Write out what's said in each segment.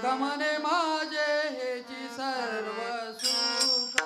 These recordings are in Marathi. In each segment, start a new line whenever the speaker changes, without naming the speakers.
तुका म्हणे माझे हेची सर्व सुख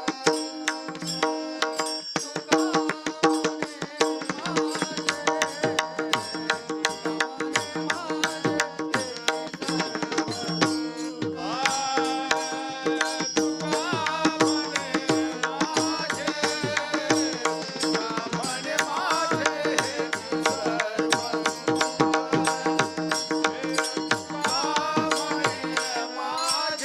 तुका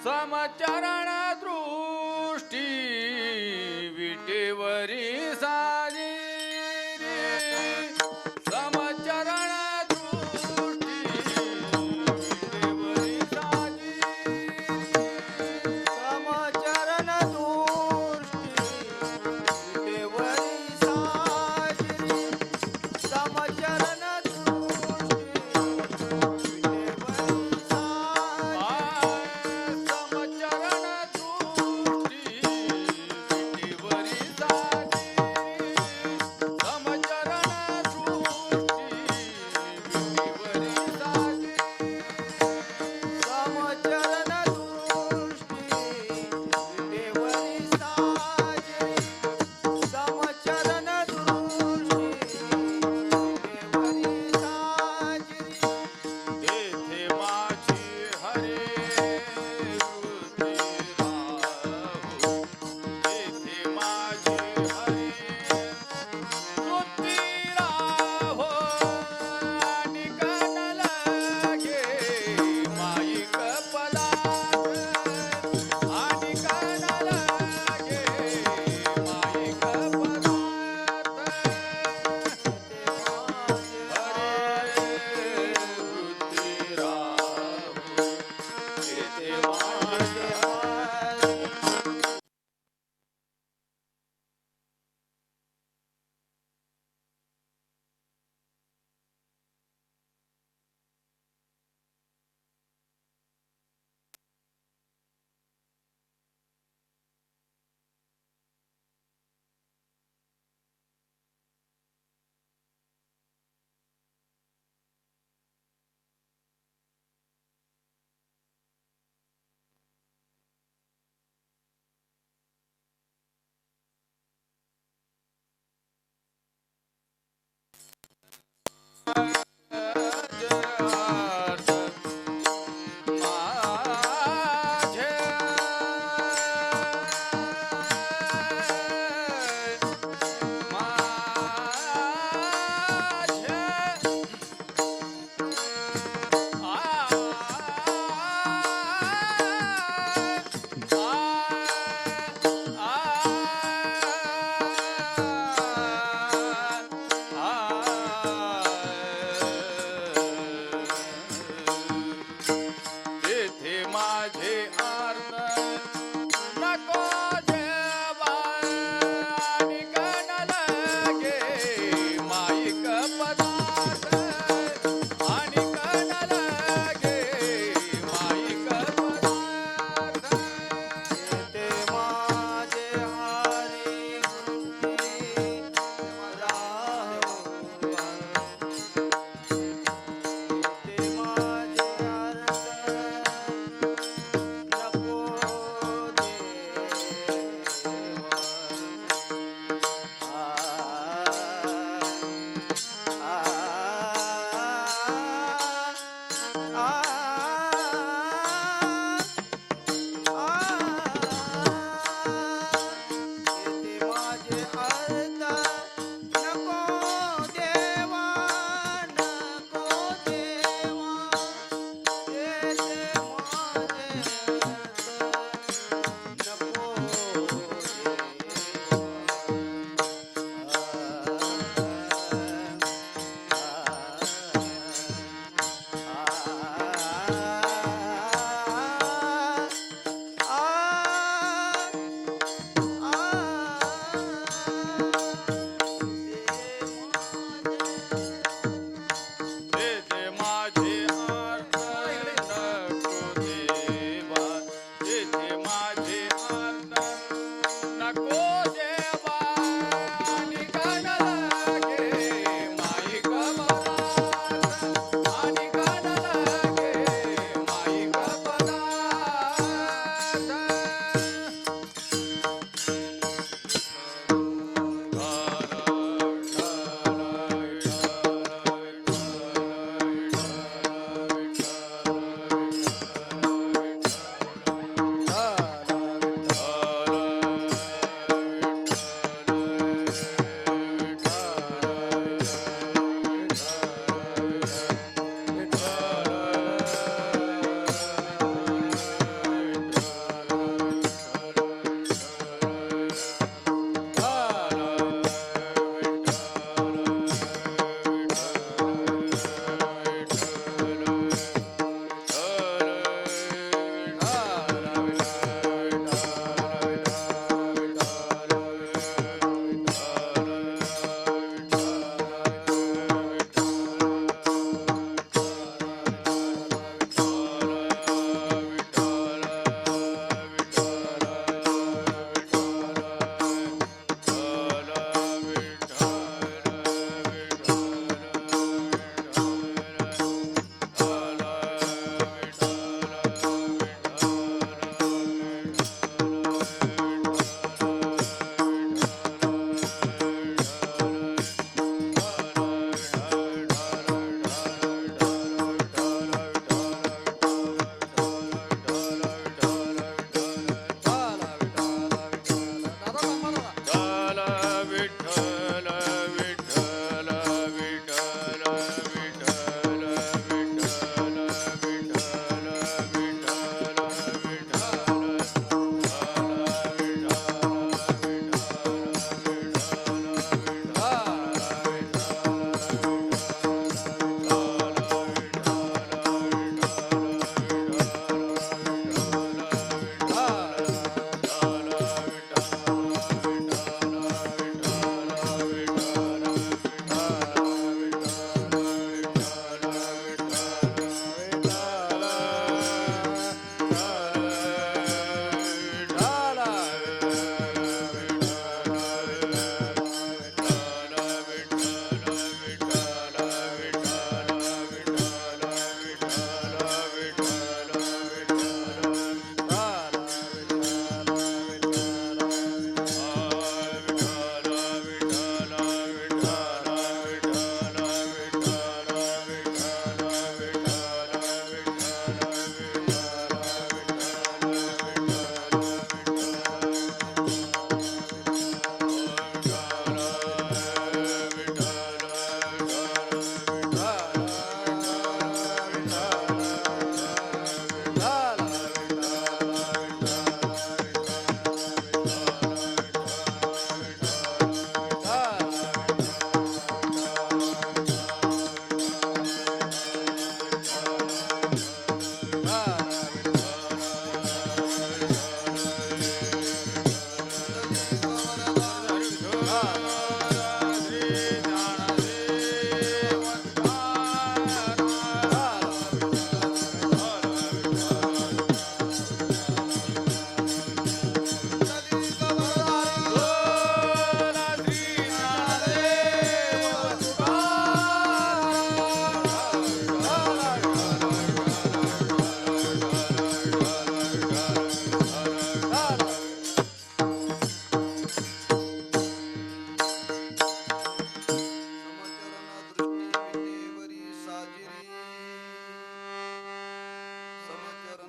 समचरण दृष्टी विटेवरी साजी रे. समचरण दृष्टी विटेवरी साजी.
समचरण दृष्टी विटेवरी साजिरी. समचरण दृष्टी विटेवरी साजिरी.
समचरण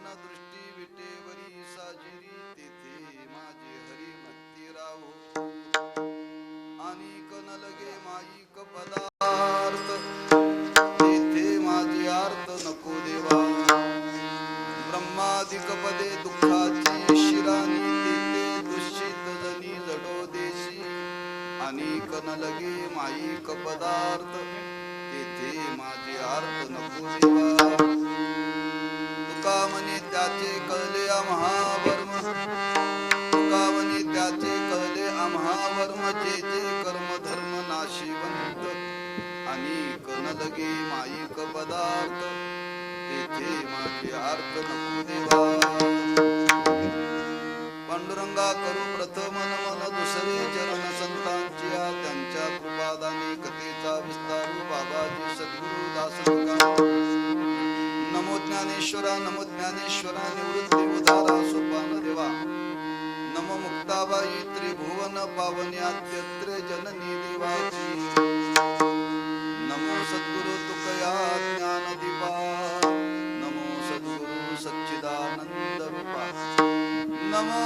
समचरण दृष्टी विटेवरी साजिरी तेथे माझे हरी भक्ती राहो आणि न लगे माईक पदार्थ तेथे माझे अर्थ नको देवा ब्रह्मादिक पदे दुःखाची शिरानी तेथे दुष्टित जनी जडो देशी आणि न लगे माईक पदार्थ तेथे माझे अर्थ नको देवा तुका म्हणे त्याचे कळले आम्हा वर्म तुका म्हणे त्याचे कळले आम्हा वर्म जे जे कर्म धर्म नाशिवंत आणि न लगे माईक पदार्थ तेथे माझे अर्थ नको देवा पांडुरंगा करू प्रथम नमन दुसरे चरण संतांची त्यांच्या कृपादानी कथेचा विस्तारू बाबाजी सद्गुरु दास नमो ज्ञानेश्वरा निवृत्ती उदारा सोपान देवा नमो मुक्ताबाई त्रिभुवन पावन्यात्यत्र जननी देवाची नमो सद्गुरु तुकया ज्ञान दीपा नमो सद्गुरु सच्चिदानंद रूपा नमो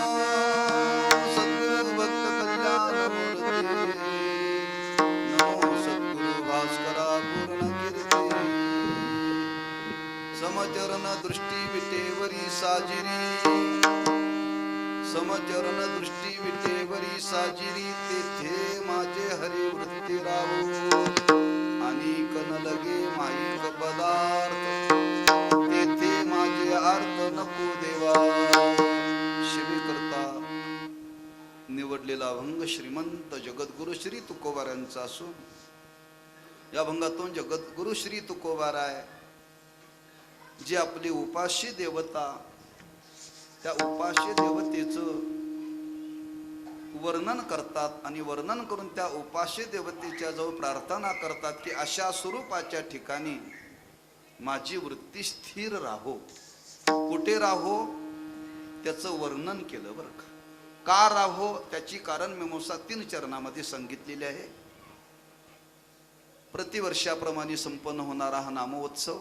सद्गुरु भक्त कल्याण मूर्ती नमो सद्गुरु भास्करा पूर्ण कीर्ती समचरण दृष्टी विटेवरी साजिरी समचरण दृष्टी विटेवरी साजिरी तेथे माझे हरी वृत्ती राहो आणि न लगे माईक पदार्थ तेथे माझे अर्थ नको देवा शिवी करता निवडलेला अभंग श्रीमंत जगद्गुरु श्री तुकोबारांचा असून या अभंगातून जगद्गुरु श्री तुकोबाराय जी आपली उपास्य देवता त्या उपास्य देवतेचं वर्णन करतात आणि वर्णन करून त्या उपास्य देवतेच्या जवळ प्रार्थना करतात की अशा स्वरूपाच्या ठिकाणी माझी वृत्ती स्थिर राहो कुठे राहो त्याचं वर्णन केलं बरं का राहो त्याची कारण मीमांसा 3 चरणामध्ये सांगितलेली आहे प्रतिवर्षाप्रमाणे संपन्न होणारा हा नामोत्सव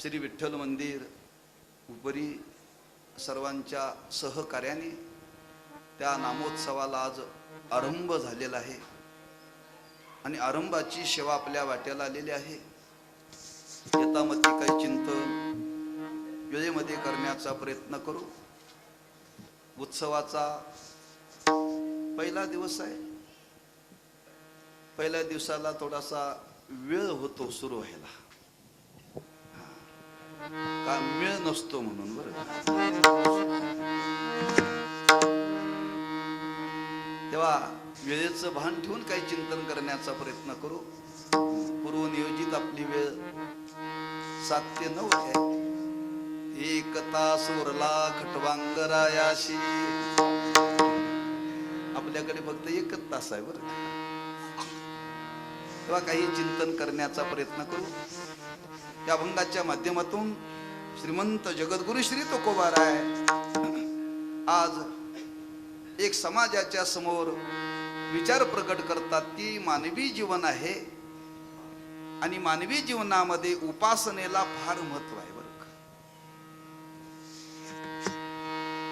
श्री विठ्ठल मंदिर उपरी सर्वांच्या सहकार्याने त्या नामोत्सवाला आज आरंभ झालेला आहे आणि आरंभाची सेवा आपल्या वाट्याला आलेली आहे यथामती काही चिंतन वेळेमध्ये करण्याचा प्रयत्न करू उत्सवाचा पहिला दिवस आहे पहिल्या दिवसाला थोडासा वेळ होतो सुरू व्हायला का वेळ नसतो म्हणून बरं तेव्हा वेळेचं भान ठेवून काही चिंतन करण्याचा प्रयत्न करू पूर्वनियोजित आपली वेळ 7 ते 9 आहे 1 तास उरला खटवांगरायाशी आपल्याकडे फक्त 1 तास आहे बरं तेव्हा काही चिंतन करण्याचा प्रयत्न करू या अभंगाच्या माध्यमातून श्रीमंत जगद्गुरु श्री तुकोबाराय आज एक समाजाच्या समोर विचार प्रकट करतात की मानवी जीवन आहे आणि मानवी जीवनामध्ये उपासनेला फार महत्व आहे बरं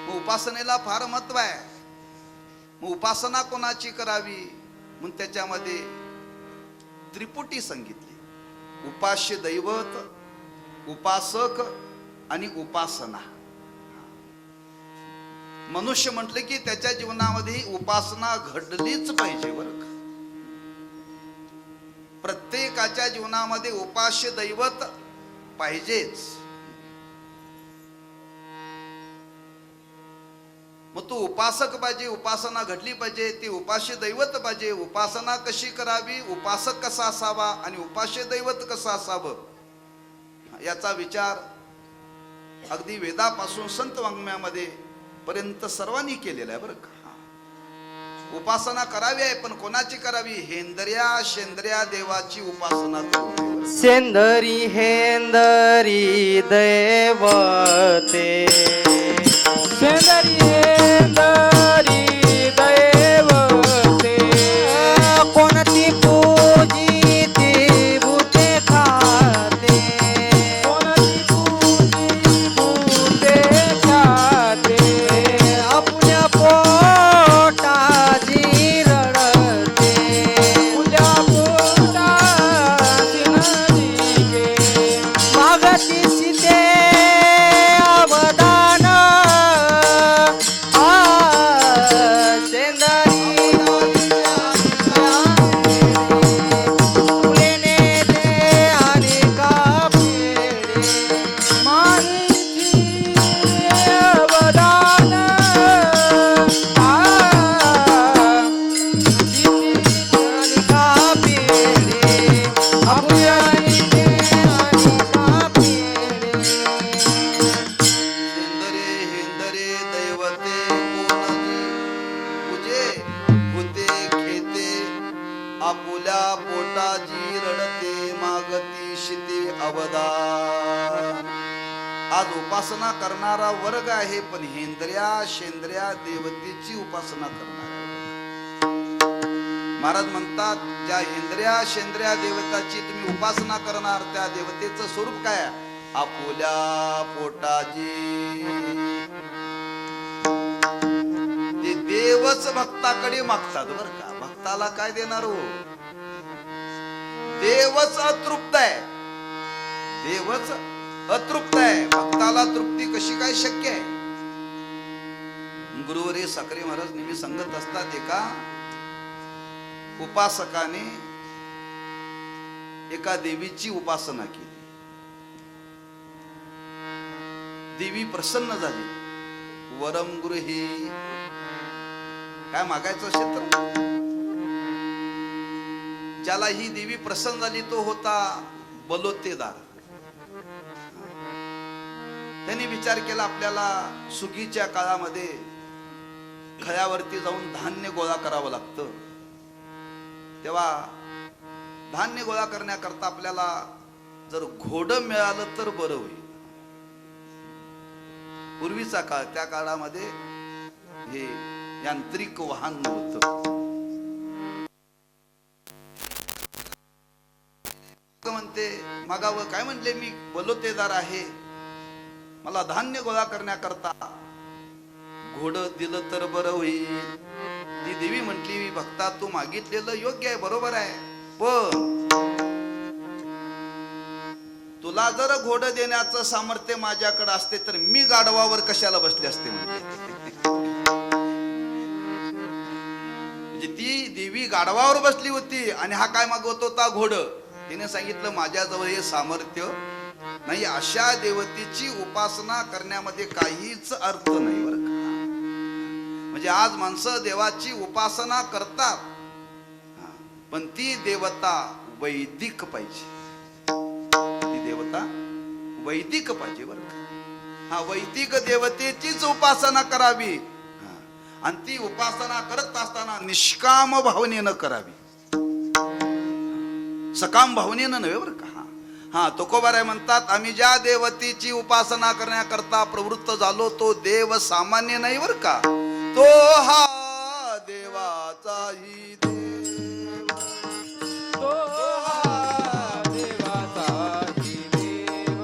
मग उपासनेला फार महत्व आहे मग उपासना कोणाची करावी म्हणून त्याच्यामध्ये त्रिपुटी सांगितली उपास्य दैवत उपासक आणि उपासना मनुष्य म्हटले की त्याच्या जीवनामध्ये उपासना घडलीच पाहिजे बरं का प्रत्येकाच्या जीवनामध्ये उपास्य दैवत पाहिजेच मग तो उपासक पाहिजे उपासना घडली पाहिजे ती उपास्य दैवत पाहिजे उपासना कशी करावी उपासक कसा असावा आणि उपास्य दैवत कसं असावं याचा विचार अगदी वेदापासून संत वाङ्मयामध्ये पर्यंत सर्वांनी केलेला आहे बरं का उपासना करावी आहे पण कोणाची करावी हेंद्र्या शेंद्र्या देवाची उपासना करू
सेंदरी हेंदरी दैवते सेंदरी हेंदरी दैवते कोणती पूजी ती भूते खाते कोणती पूजी
आज उपासना करणारा वर्ग आहे, पण हेंद्र्या शेंद्र्या देवतेची उपासना करणारा महाराज म्हणतात, ज्या हेंद्र्या शेंद्र्या देवताची तुम्ही उपासना करणार त्या देवतेचं स्वरूप काय? आपुल्या पोटाजी. ते देवच भक्ताकडे मागतात बर का. भक्ताला काय देणार हो? देवच अतृप्त आहे. देवच अतृप्त आहे. भक्ताला तृप्ती कशी काय शक्य आहे? गुरुवरे साखरे महाराज नेहमी सांगत असतात, एका उपासकाने एका देवीची उपासना केली. देवी प्रसन्न झाली. वरम गृही, काय मागायचं क्षेत्र? ज्याला ही देवी प्रसन्न झाली तो होता बलोतेदार. त्यांनी विचार केला, आपल्याला सुगीच्या काळामध्ये खळ्यावरती जाऊन धान्य गोळा करावं लागतं. तेव्हा धान्य गोळा करण्याकरता आपल्याला जर घोडं मिळालं तर बरं होईल. पूर्वीचा काळ, त्या काळामध्ये हे यांत्रिक वाहन नव्हतं. म्हणते मागावं, काय म्हणले, मी बलोतेदार आहे, मला धान्य गोळा करण्याकरता घोडं दिलं तर बरं होईल. ती देवी म्हटली, भक्ता तू मागितलेलं योग्य आहे, बरोबर आहे, पण तुला जर घोडं देण्याचं सामर्थ्य माझ्याकडे असते तर मी गाढवावर कशाला बसले असते. म्हणजे ती देवी गाढवावर बसली होती आणि हा काय मागवत होता? घोडं. तिने सांगितलं, माझ्याजवळ हे सामर्थ्य नाही. अशा देवतेची उपासना करण्यामध्ये काहीच अर्थ नाही बरं का. म्हणजे आज माणसं देवाची उपासना करतात, पण ती देवता वैदिक पाहिजे. ती देवता वैदिक पाहिजे बरं का. हा, वैदिक देवतेचीच उपासना करावी. आणि ती उपासना करत असताना निष्काम भावनेनं करावी, सकाम भावनेनं नव्हे बरं का. हा, तुकोबाराय म्हणतात, आम्ही ज्या देवतेची उपासना करण्याकरता प्रवृत्त झालो तो देव सामान्य नाही बरं का. तो हा देवाचाही देव,
तो हा देवाचाही देव,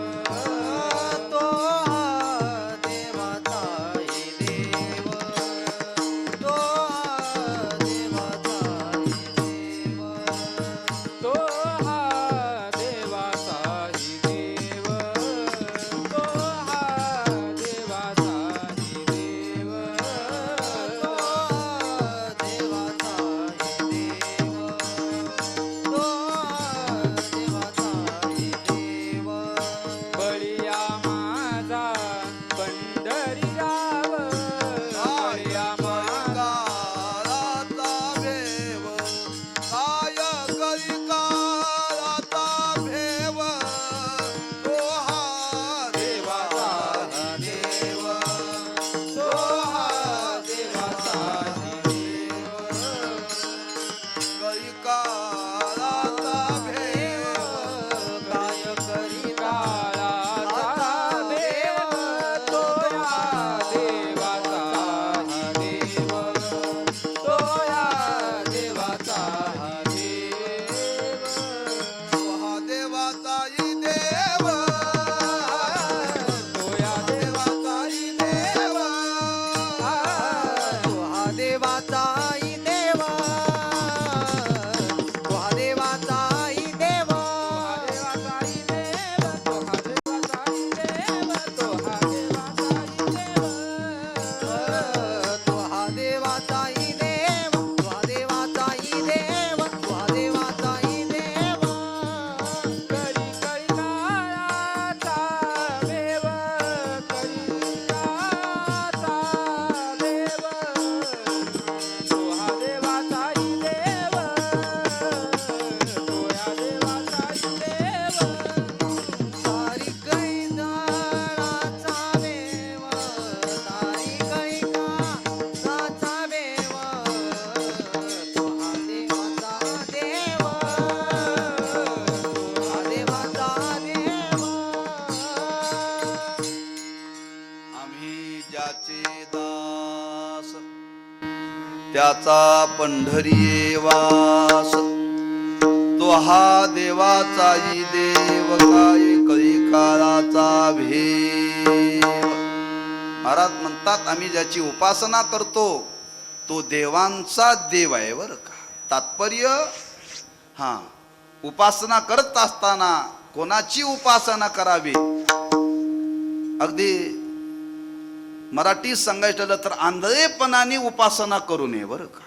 तो हा देवाचाही देव, तो हा देवाचाही देव,
तो हा देवाचाही देव, तो हा देवाचाही देव,
तो हा देवाचाही
देवाचे दास त्याचा पंढरी वास तो हा देवाचाही देव काय कळी काळाचा भेव. महाराज म्हणतात आम्ही ज्याची उपासना करतो तो देवांचा देव आहे बरं का. तात्पर्य उपासना करत असताना कोणाची उपासना करावी. अगदी मराठी सांगायचं झालं तर आंधळेपणाने उपासना करू नये बरं का.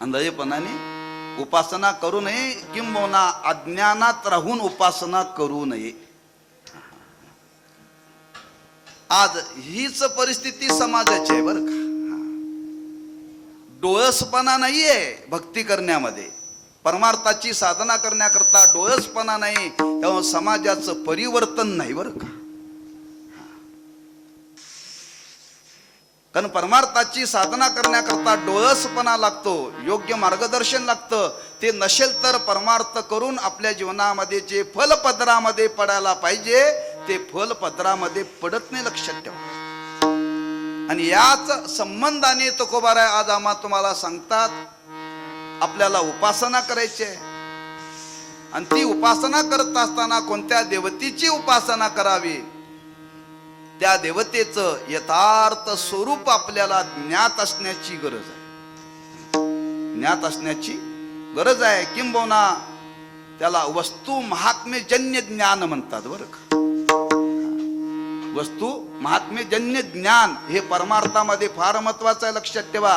आंधळेपणाने उपासना करू नये किंबहुना अज्ञानात राहून उपासना करू नये. आज हीच परिस्थिती समाजाची आहे बरं का. डोळसपणा नाहीये भक्ती करण्यामध्ये, परमार्थाची साधना करण्याकरता डोळसपणा नाही, तेव्हा समाजाचं परिवर्तन नाही बरं का. कारण परमार्थाची साधना करण्याकरता डोळसपणा लागतो, योग्य मार्गदर्शन लागतं. ते नसेल तर परमार्थ करून आपल्या जीवनामध्ये जे फल पदरामध्ये पडायला पाहिजे ते फल पदरामध्ये पडत नाही, लक्षात ठेवा. आणि याच संबंधाने तुकोबाराय आज आम्हा तुम्हाला सांगतात आपल्याला उपासना करायची आहे. आणि ती उपासना करत असताना कोणत्या देवतेची उपासना करावी, त्या देवतेचं यथार्थ स्वरूप आपल्याला ज्ञात असण्याची गरज आहे. ज्ञात असण्याची गरज आहे. किंबहुना त्याला वस्तू महात्म्यजन्य ज्ञान म्हणतात बरं का. वस्तू महात्म्यजन्य ज्ञान हे परमार्थामध्ये फार महत्वाचं आहे, लक्षात ठेवा.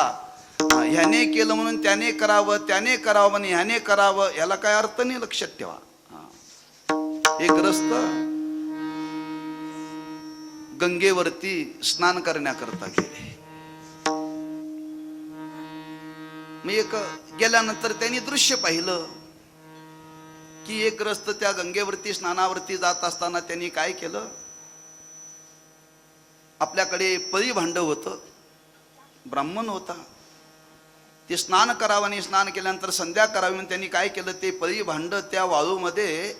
ह्याने केलं म्हणून त्याने करावं, त्याने करावं म्हणून ह्याने करावं, याला काय अर्थ नाही, लक्षात ठेवा. एक ग्रस्त गंगेवरती स्नान करण्याकरता गेले. मग गेल्यानंतर त्यांनी दृश्य पाहिलं की एक ग्रस्त त्या गंगेवरती स्नानावरती जात असताना त्यांनी काय केलं, आपल्याकडे पळी भांड होतं, ब्राह्मण होता, ते स्नान करावं आणि स्नान केल्यानंतर संध्या करावी म्हणून त्यांनी काय केलं, ते पळी भांड त्या वाळूमध्ये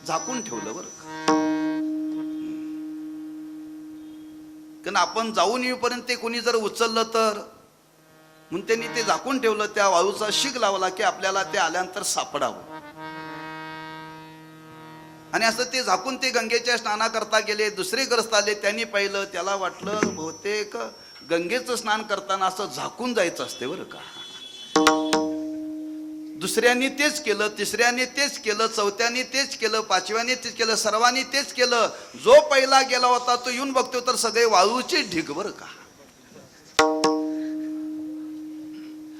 झाकून ठेवलं बरं. कारण आपण जाऊन येईपर्यंत ते कोणी जर उचललं तर, म्हणून त्यांनी ते झाकून ठेवलं. त्या वाळूचा शिग लावला की आपल्याला ते आल्यानंतर सापडावं. आणि असं ते झाकून ते गंगेच्या स्नानाकरता गेले. दुसरे ग्रस्त आले, त्यांनी पाहिलं, त्याला वाटलं बहुतेक गंगेचं स्नान करताना असं झाकून जायचं असते बरं का. दुसऱ्यांनी तेच केलं, तिसऱ्याने तेच केलं, चौथ्याने तेच केलं, पाचव्याने तेच केलं, सर्वांनी तेच केलं. जो पहिला गेला होता तो येऊन बघतो तर सगळे वाळूचे ढीग बरं का.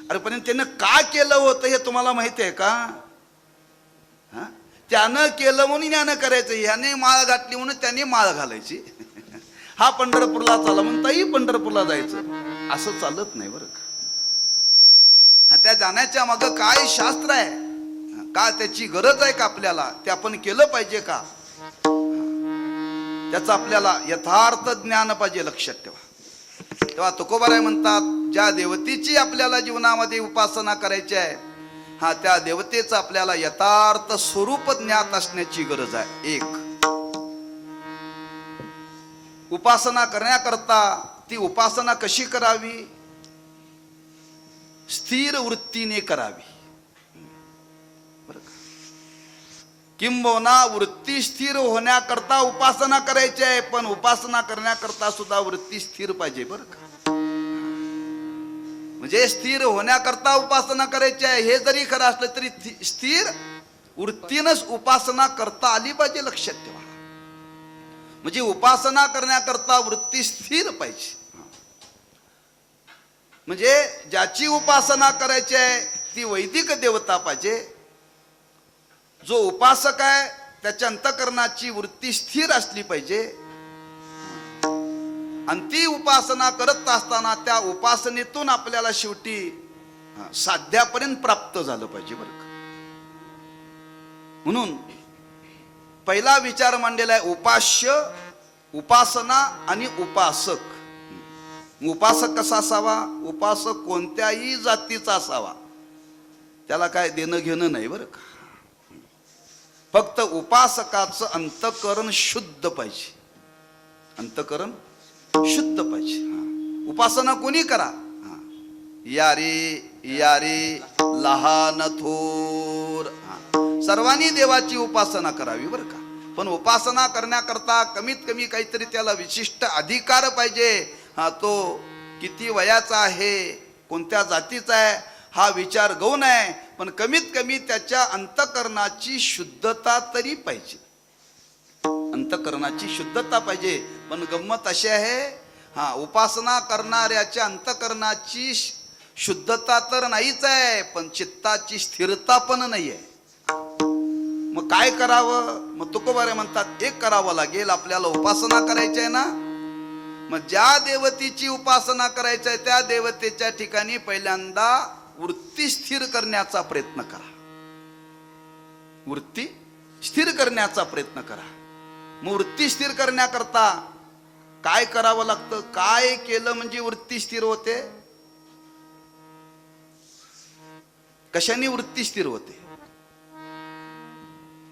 अरे पण त्यानं का केलं होतं हे तुम्हाला माहिती आहे का. त्यानं केलं म्हणून यानं करायचं, ह्याने माळ घातली म्हणून त्याने माळ घालायची. हा पंढरपूरला चाला म्हणून ताई पंढरपूरला जायचं, असं चालत नाही बरं का. त्या जाण्याच्या मागं काय शास्त्र आहे का, त्याची गरज आहे का आपल्याला, ते आपण केलं पाहिजे का, त्याचं आपल्याला यथार्थ ज्ञान पाहिजे, लक्षात ठेवा. तेव्हा तुकोबाराय म्हणतात ज्या देवतेची आपल्याला जीवनामध्ये उपासना करायची आहे, त्या देवतेचं आपल्याला यथार्थ स्वरूप ज्ञात असण्याची गरज आहे. एक, उपासना करण्याकरता ती उपासना कशी करावी, स्थिर वृत्तीने करावी बरं का. किंबहुना वृत्ती स्थिर होण्याकरता उपासना करायची आहे, पण उपासना करण्याकरता सुद्धा वृत्ती स्थिर पाहिजे बरं का. म्हणजे स्थिर होण्याकरता उपासना करायची आहे हे जरी खरं असलं तरी स्थिर वृत्तीनंच उपासना करता आली पाहिजे, लक्षात ठेवा. म्हणजे उपासना करण्याकरता वृत्ती स्थिर पाहिजे. म्हणजे ज्याची उपासना करायची आहे ती वैदिक देवता पाहिजे. जो उपासक आहे त्याच्या अंतःकरणाची वृत्ती स्थिर असली पाहिजे. आणि ती उपासना करत असताना त्या उपासनेतून आपल्याला शेवटी साध्यापर्यंत प्राप्त झालं पाहिजे बरं का. म्हणून पहिला विचार मांडलेला आहे उपास्य, उपासना आणि उपासक. उपासक कसा असावा, उपासक कोणत्याही जातीचा असावा, त्याला काय देणं घेणं नाही बरं का. फक्त उपासकाचं अंतःकरण शुद्ध पाहिजे, अंतःकरण शुद्ध पाहिजे. उपासना कोणी करा, या रे लहान थोर, सर्वांनी देवाची उपासना करावी बरं का. पण उपासना करण्याकरता कमीत कमी काहीतरी त्याला विशिष्ट अधिकार पाहिजे. तो किती वयाचा आहे, कोणत्या जातीचा आहे हा विचार गौण आहे, पण कमीत कमी त्याच्या अंतकरणाची शुद्धता तरी पाहिजे. अंतकरणाची शुद्धता पाहिजे. पण गंमत अशी आहे, उपासना करणाऱ्याच्या अंतकरणाची शुद्धता तर नाहीच आहे, पण चित्ताची स्थिरता पण नाही आहे. मग काय करावं? मग तुकोबारे म्हणतात एक करावं लागेल, आपल्याला उपासना करायची आहे ना, मग ज्या देवतेची उपासना करायची आहे त्या देवतेच्या ठिकाणी पहिल्यांदा वृत्ती स्थिर करण्याचा प्रयत्न करा. वृत्ती स्थिर करण्याचा प्रयत्न करा. मग वृत्ती स्थिर करण्याकरता काय करावं लागतं? काय केलं म्हणजे वृत्ती स्थिर होते? कशाने वृत्ती स्थिर होते?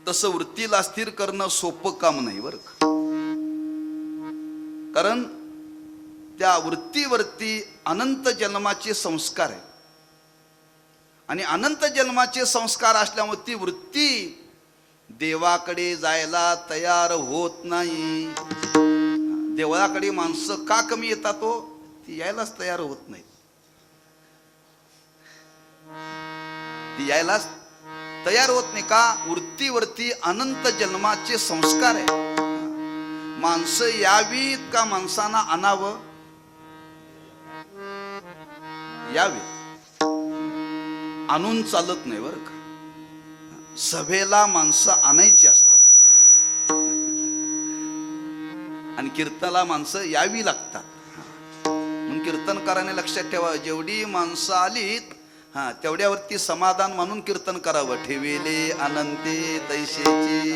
तसं वृत्तीला स्थिर करणं सोपं काम नाही बरं का. कारण त्या वृत्तीवरती अनंत जन्माचे संस्कार आहेत आणि अनंत जन्माचे संस्कार असल्यामुळे ती वृत्ती देवाकडे जायला तयार होत नाही. देवळाकडे माणसं का कमी येतात? ती यायलाच तयार होत नाही. ती यायलाच तयार होत नाही का? वृत्तीवरती अनंत जन्माचे संस्कार आहे. माणसं यावीत का माणसांना आणावं? यावी. आणून चालत नाही बरं का. सभेला माणसं आणायची असतात आणि कीर्तनाला माणसं यावी लागतात. म्हणून कीर्तनकाराने लक्षात ठेवा, जेवढी माणसं आलीत तेवढ्यावरती समाधान म्हणून कीर्तन करावं. ठेविले अनंते तैसेची.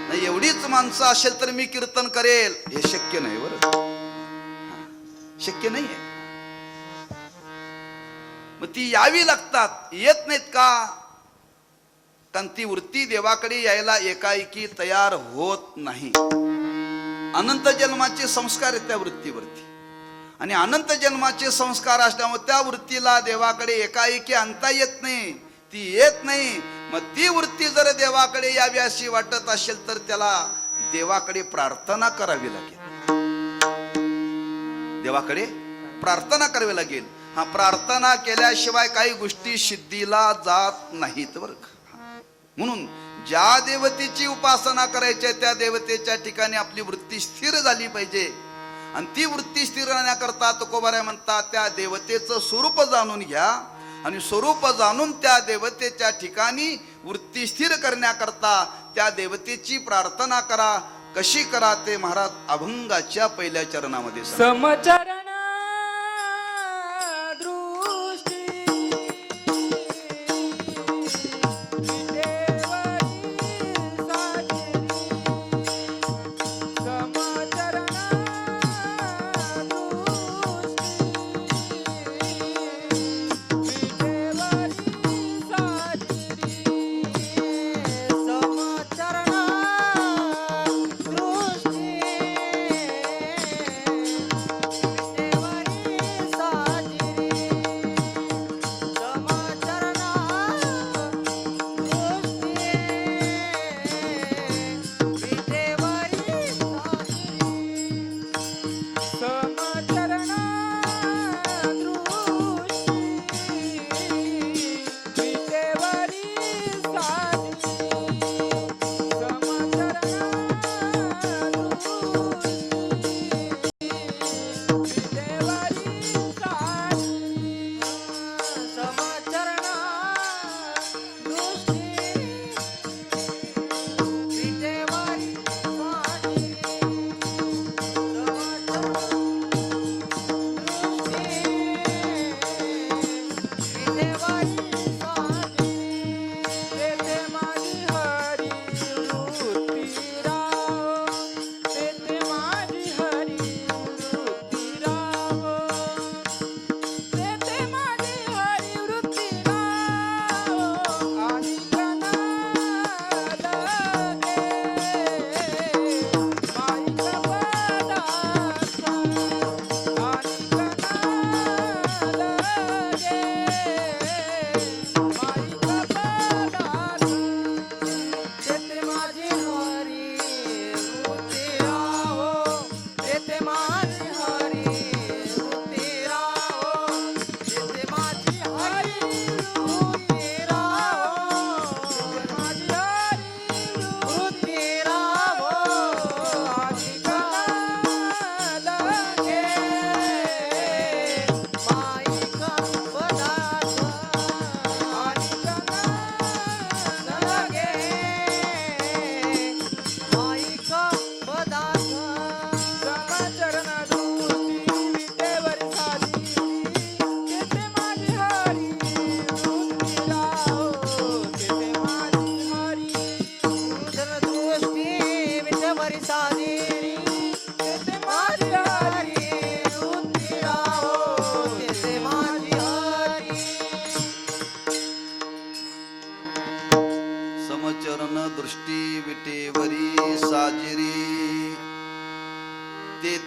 नाही, एवढीच माणसं असेल तर मी कीर्तन करेल, हे शक्य नाही बरं. शक्य नाही आहे. मग ती यावी लागतात. येत नाहीत का? कारण ती वृत्ती देवाकडे यायला एकाएकी तयार होत नाही. अनंत जन्माचे संस्कार आहेत त्या वृत्तीवरती आणि अनंत जन्माचे संस्कार असल्यामुळे त्या वृत्तीला देवाकडे एकाएकी आणता येत नाही. ती येत नाही. मग ती वृत्ती जर देवाकडे यावी अशी वाटत असेल तर त्याला देवाकडे प्रार्थना करावी लागेल. देवाकडे प्रार्थना करावी लागेल. प्रार्थना केल्याशिवाय काही गोष्टी सिद्धीला जात नाहीत बरं का. म्हणून ज्या देवतेची उपासना करायची आहे त्या देवतेच्या ठिकाणी आपली वृत्ती स्थिर झाली पाहिजे. आणि ती वृत्ती स्थिर राहण्याकरता तुकोबाराय म्हणतात त्या देवतेचं स्वरूप जाणून घ्या आणि स्वरूप जाणून त्या देवतेच्या ठिकाणी वृत्ती स्थिर करण्याकरता त्या देवतेची प्रार्थना करा. कशी करा ते महाराज अभंगाच्या पहिल्या चरणामध्ये
समचरण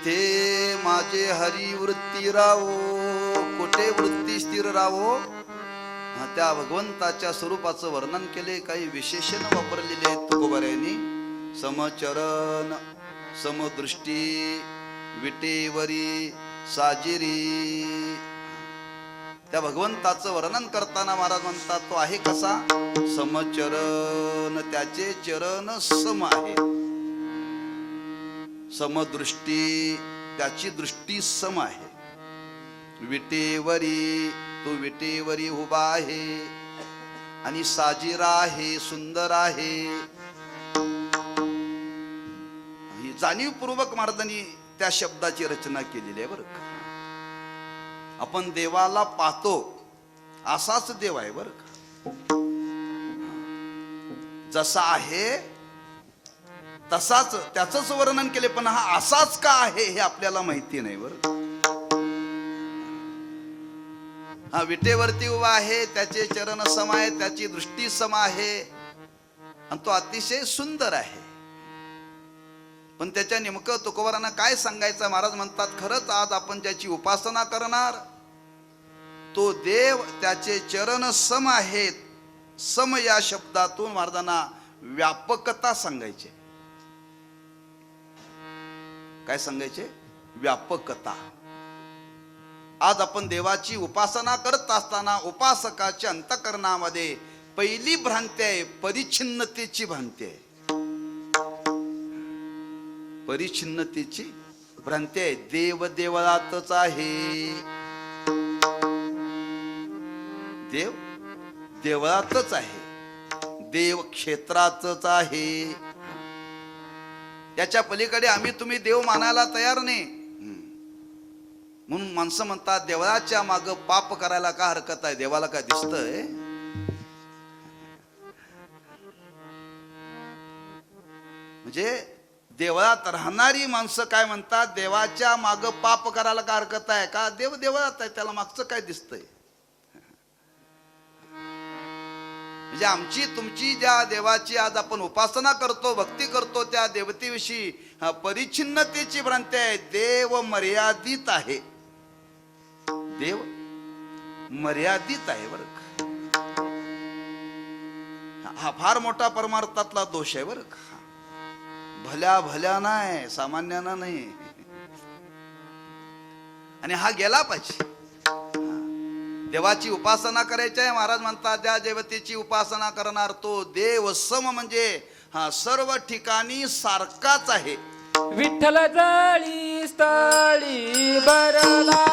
तेथे माझे हरी वृत्ती राहो. कुठे वृत्ती स्थिर राहो? त्या भगवंताच्या स्वरूपाचं वर्णन केले, काही विशेषण वापरलेले आहेत तुकोबाऱ्यांनी. समचरण, समदृष्टी, विटेवरी, साजिरी. त्या भगवंताचं वर्णन करताना महाराज म्हणतात तो आहे कसा? समचरण, त्याचे चरण सम आहे. समदृष्टी, त्याची दृष्टी सम आहे. विटेवरी, तो विटेवरी उभा आहे. आणि साजिरा आहे, सुंदर आहे. ही जाणीवपूर्वक महाराजांनी त्या शब्दाची रचना केलेली आहे बरं का. आपण देवाला पाहतो असाच देव आहे बरं का. जसा आहे तसाच त्याचंच वर्णन केले, पण हा असाच का आहे हे आपल्याला माहिती नाही बरं का. हा विटेवरती उभा आहे, त्याचे चरण सम आहे, त्याची दृष्टी सम आहे, आणि तो अतिशय सुंदर आहे. पण त्याच्या नेमकं तुकोबारांना काय सांगायचं? महाराज म्हणतात खरंच आज आपण ज्याची उपासना करणार तो देव, त्याचे चरण सम आहेत. सम या शब्दातून महाराजांना व्यापकता सांगायचे. काय सांगायचे? व्यापकता. आज आपण देवाची उपासना करत असताना उपासकाच्या अंतःकरणामध्ये पहिली भ्रांती आहे परिच्छिन्नतेची भ्रांती आहे. परिच्छिन्नतेची भ्रांती आहे. देव देवळातच आहे. देव देवळातच आहे. देव क्षेत्रातच आहे. याच्या पलीकडे आम्ही तुम्ही देव मानायला तयार नाही. म्हणून माणसं म्हणतात देवळाच्या माग पाप करायला का हरकत आहे? देवाला काय दिसतंय? म्हणजे देवळात राहणारी माणसं काय म्हणतात? देवाच्या माग पाप करायला का हरकत आहे? का देव देवळात आहे, त्याला मागचं काय दिसतंय? म्हणजे आमची तुमची ज्या देवाची आज आपण उपासना करतो, भक्ती करतो, त्या देवतेविषयी परिच्छिन्नतेची भ्रांती आहे. देव मर्यादित आहे. देव मर्यादित आहे बरं का. हा फार मोठा परमार्थातला दोष आहे बरं का. भल्या भल्या नाही, सामान्याना नाही. आणि हा गेला पाहिजे. देवाची उपासना करायची आहे. महाराज म्हणतात त्या देवतेची उपासना करणार तो देव सम, म्हणजे हा सर्व ठिकाणी सारखाच आहे.
विठ्ठल जळी स्थळी भरला,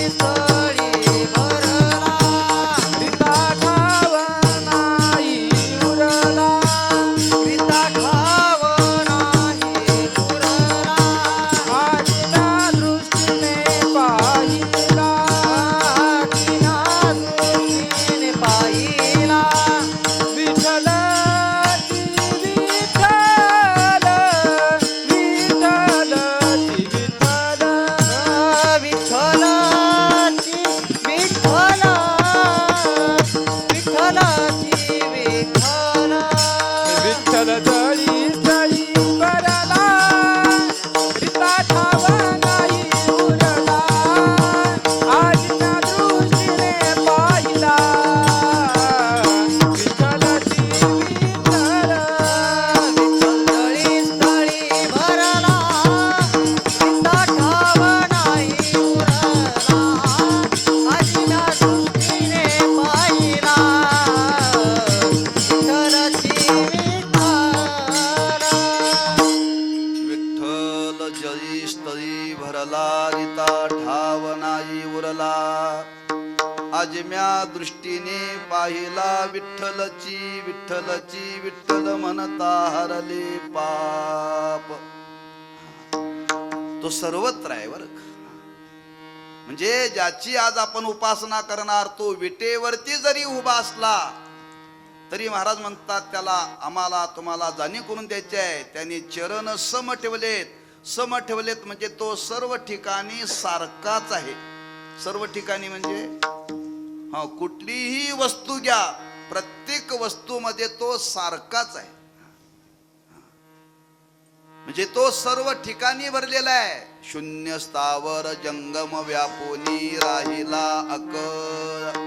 स्थळी भरला,
पिता ठाव नाही उरला,
पिता ठाव नाही उरला,
आजीना दृष्टीने पाहिला,
आजीना दृष्टीने पाहिला,
विठ्ठल
आजम्या दृष्टीने पाहिला विठ्ठलची विठ्ठलची विठ्ठल म्हणता हरले पाप. तो सर्वत्र आहे बरं. म्हणजे ज्याची आज आपण उपासना करणार तो विटेवरती जरी उभा असला तरी महाराज म्हणतात त्याला आम्हाला तुम्हाला जाणीव करून द्यायची आहे. त्यांनी चरण सम ठेवलेत. सम ठेवलेत म्हणजे तो सर्व ठिकाणी सारखाच आहे. सर्व ठिकाणी म्हणजे कुठलीही वस्तू घ्या, प्रत्येक वस्तूमध्ये तो सारखाच आहे. म्हणजे तो सर्व ठिकाणी भरलेला आहे. शून्य स्थावर जंगम व्यापोनी राहिला अकळ,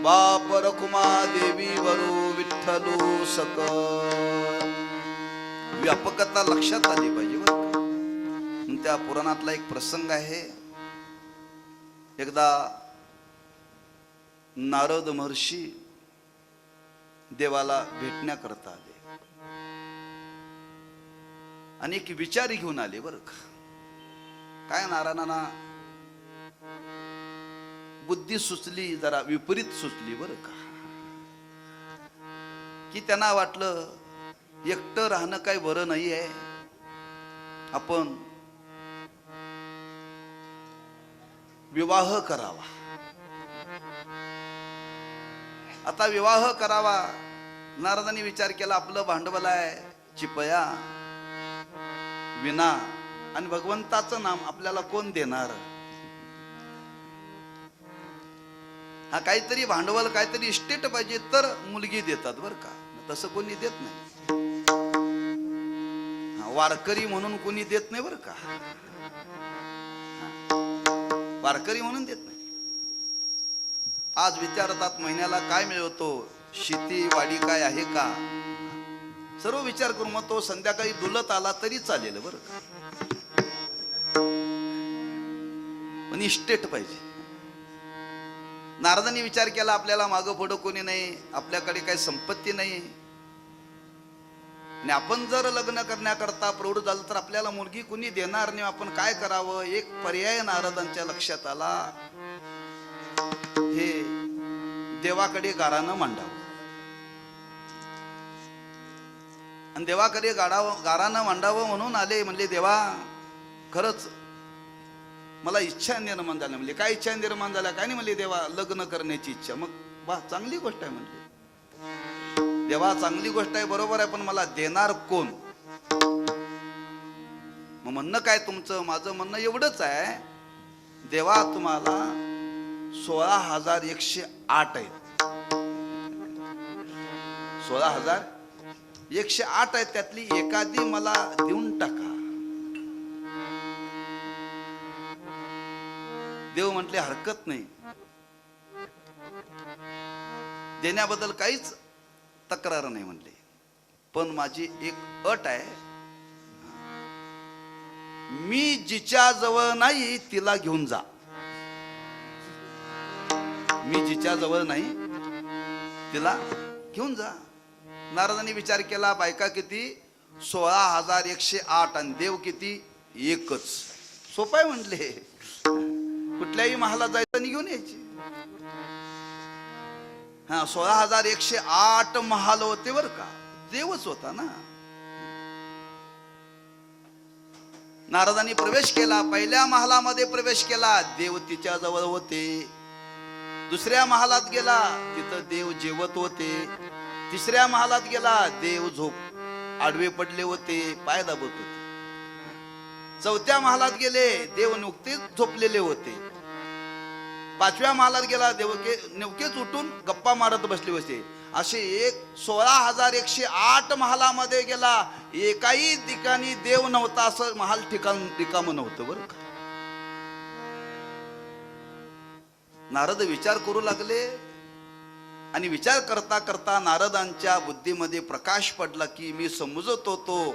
बाप रखुमा देवी वरू विठ्ठलू सकळ. व्यापकता लक्षात आली पाहिजे बरं का. त्या पुराणातला एक प्रसंग आहे. एकदा नारद महर्षी देवाला भेटण्याकरता आले आणि एक विचार घेऊन आले बरं का. काय नारायणांना बुद्धी सुचली, जरा विपरीत सुचली बरं का. की त्यांना वाटलं एकटं राहणं काही बरं नाही आहे, आपण विवाह करावा. आता विवाह करावा. नारदांनी विचार केला, आपलं भांडवल आहे चिपया विना, आणि भगवंताचं नाम आपल्याला कोण देणार. हा काहीतरी भांडवल, काहीतरी इस्टेट पाहिजे तर मुलगी देतात बरं का, तसं कोणी देत नाही. वारकरी म्हणून कोणी देत नाही बरं का, वारकरी म्हणून देत नाही. आज विचारतात महिन्याला काय मिळवतो, शेती वाडी काय आहे का, सर्व विचार करून मग तो संध्याकाळी डुलत आला तरी चालेल बरं का, पण इस्टेट पाहिजे. नारदांनी विचार केला, आपल्याला मागं पुढं कोणी नाही, आपल्याकडे काही संपत्ती नाही, आणि आपण जर लग्न करण्याकरता प्रवृत्त झालं तर आपल्याला मुलगी कोणी देणार नाही, आपण काय करावं. एक पर्याय नारदांच्या लक्षात आला, हे देवाकडे गारानं मांडावं. आणि देवाकडे गारानं मांडावं म्हणून आले. म्हणले, देवा खरंच मला इच्छा निर्माण झाली. म्हणजे काय इच्छा निर्माण झाल्या, काय नाही. म्हणले, देवा लग्न करण्याची इच्छा. मग वा चांगली गोष्ट आहे. म्हणले, देवा चांगली गोष्ट आहे, बरोबर आहे, पण मला देणार कोण. मग म्हणणं काय तुमचं. माझं म्हणणं एवढंच आहे, देवा तुम्हाला 16,108 आहेत. 16,108 आहेत, त्यातली एखादी मला देऊन टाका. देव म्हटले, हरकत नाही, देण्याबद्दल काहीच तक्रार नाही म्हणले, पण माझी एक अट आहे, मी जिच्या जवळ नाही तिला घेऊन जा. मी जिच्या जवळ नाही तिला घेऊन जा. नारदांनी विचार केला, बायका किती 16,108 आणि देव किती एकच. सोपं आहे म्हणले, कुठल्याही महालात जायचं आणि घेऊन यायचे. हा 16,108 महाल होते बर का, देवच होता ना. नारदांनी प्रवेश केला, पहिल्या महालामध्ये प्रवेश केला, देव तिच्या जवळ होते. दुसऱ्या महालात गेला, तिथं देव जेवत होते. तिसऱ्या महालात गेला, देव आडवे पडले होते, पाय दाबत होते. चौथ्या महालात गेले, देव नुकतेच झोपलेले होते. पाचव्या महालात गेला, देव नेमकेच उठून गप्पा मारत बसले होते. असे 16,108 महालामध्ये गेला, एकाही ठिकाणी देव नव्हता, असं महाल ठिकाण रिकामं नव्हतं बरं का. नारद विचार करू लागले, आणि विचार करता करता नारदांच्या बुद्धीमध्ये प्रकाश पडला की मी समजत होतो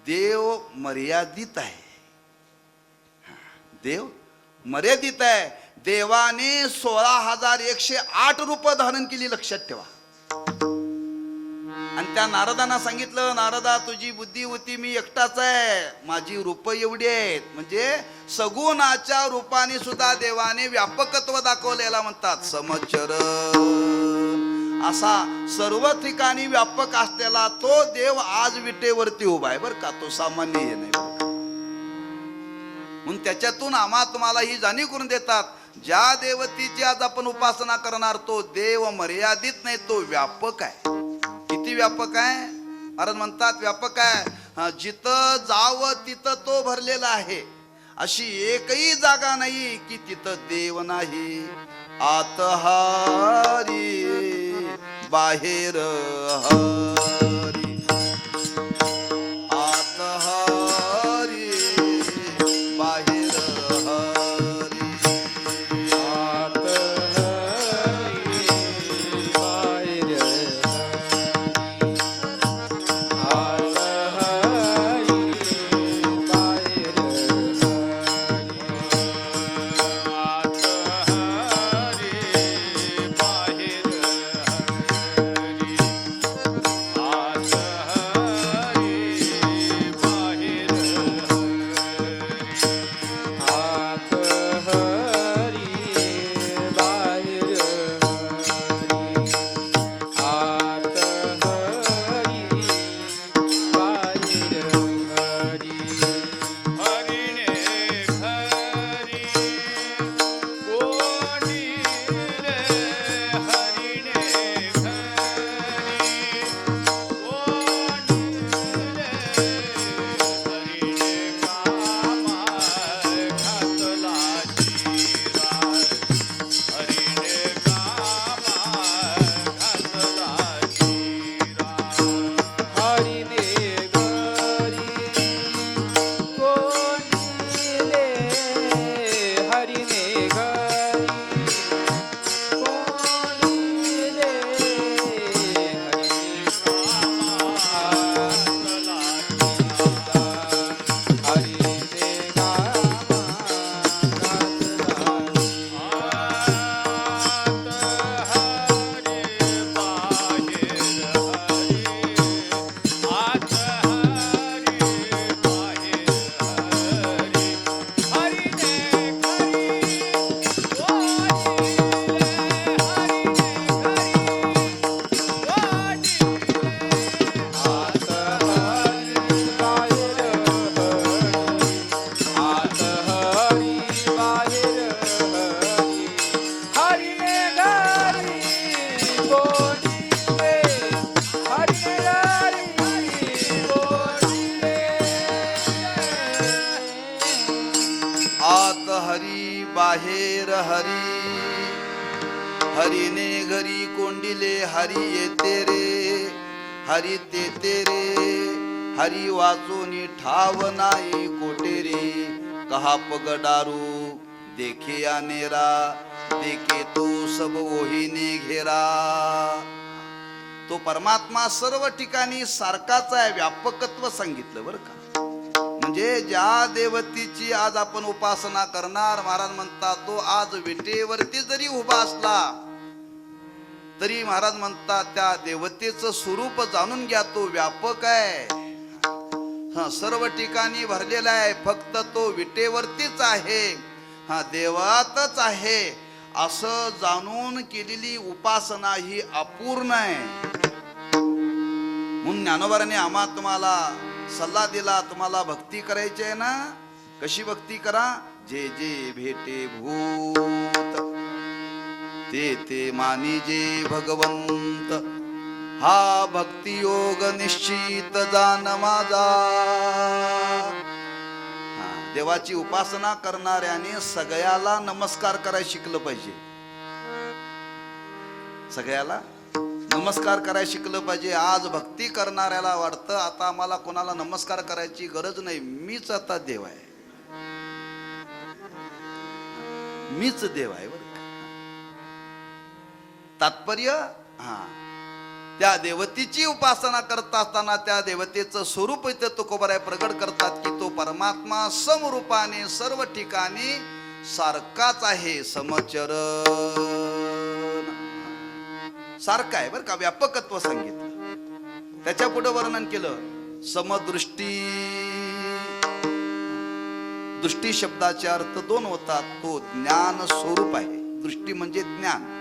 देव मर्यादित आहे. देव मर्यादित आहे. देवाने 16,108 रूप धारण केली, लक्षात ठेवा. आणि त्या नारदांना सांगितलं, नारदा तुझी बुद्धी होती, मी एकटाच आहे, माझी रूप एवढी आहेत. म्हणजे सगुणाच्या रूपाने सुद्धा देवाने व्यापकत्व दाखवलेला म्हणतात समचर. असा सर्व ठिकाणी व्यापक असलेला तो देव आज विटेवरती उभा आहे बरं का, तो सामान्य हे नाही बरं का. म्हणून त्याच्यातून आम्हा तुम्हाला ही जाणीव करून देतात, ज्या देवतेची आज आपण उपासना करणार तो देव मर्यादित नाही, तो व्यापक आहे. किती व्यापक आहे. महाराज म्हणतात व्यापक आहे, जिथं जावं तिथं तो भरलेला आहे. अशी एकही जागा नाही की तिथं देव नाही. आत हारी बाहेर हरी, आत हारी हरी हरीने घरी कोंडिले हरी येते रे हरी तेते रे हरी वाचूनी ठाव नाही कोटे रे कहा पगडारू देखे आनेरा देखे तो सब ओहीने घेरा. तो परमात्मा सर्व ठिकाणी सारखाच आहे, व्यापकत्व सांगितलं बरं का. म्हणजे ज्या देवतेची आज आपण उपासना करणार, महाराज म्हणतात तो आज विटेवरती जरी उभा असला तरी महाराज म्हणतात त्या देवतेचं स्वरूप जाणून घ्या, तो व्यापक आहे. हा सर्व ठिकाणी भरलेला आहे, फक्त तो विटेवरतीच आहे, हा देवातच आहे असं जाणून केलेली उपासना ही अपूर्ण आहे. म्हणून ज्ञानोबाराने आम्हा तुम्हाला सल्ला दिला, तुम्हाला भक्ती करायची आहे ना, कशी भक्ती करा. जे जे भेटे भूत ते ते मानी जे भगवंत, हा भक्ती योग निश्चित जान माझा. देवाची उपासना करणाऱ्याने सगळ्याला नमस्कार करायला शिकलं पाहिजे, सगळ्याला नमस्कार करायला शिकलं पाहिजे. आज भक्ती करणाऱ्याला वाटतं आता आम्हाला कोणाला नमस्कार करायची गरज नाही, मीच आता देव आहे, मीच देव आहे बरं. तात्पर्य हा त्या देवतेची उपासना करत असताना त्या देवतेचं स्वरूप इथे तुकोबाराय प्रगट करतात की तो परमात्मा समरूपाने सर्व ठिकाणी सारखाच आहे, समचरण सारखा आहे बरं का. व्यापकत्व सांगितलं, त्याच्या पुढे वर्णन केलं समदृष्टी. दृष्टी शब्दाचे अर्थ दोन होतात, तो ज्ञान स्वरूप आहे, दृष्टी म्हणजे ज्ञान.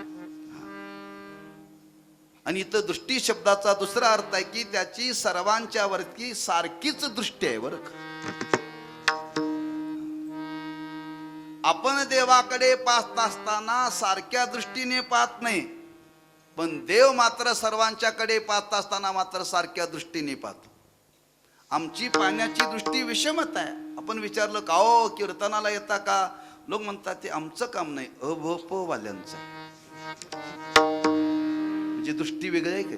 आणि इथं दृष्टी शब्दाचा दुसरा अर्थ आहे की त्याची सर्वांच्या वरती सारखीच दृष्टी आहे बरं का. आपण देवाकडे पाहत असताना सारख्या दृष्टीने पाहत नाही, पण देव मात्र सर्वांच्याकडे पाहत असताना मात्र सारख्या दृष्टीने पाहतो. आमची पाहण्याची दृष्टी विषमत आहे. आपण विचारलं का हो कीर्तनाला येता का, लोक म्हणतात ते आमचं काम नाही, अभप वाल्यांचं आहे. म्हणजे दृष्टी वेगळी आहे का.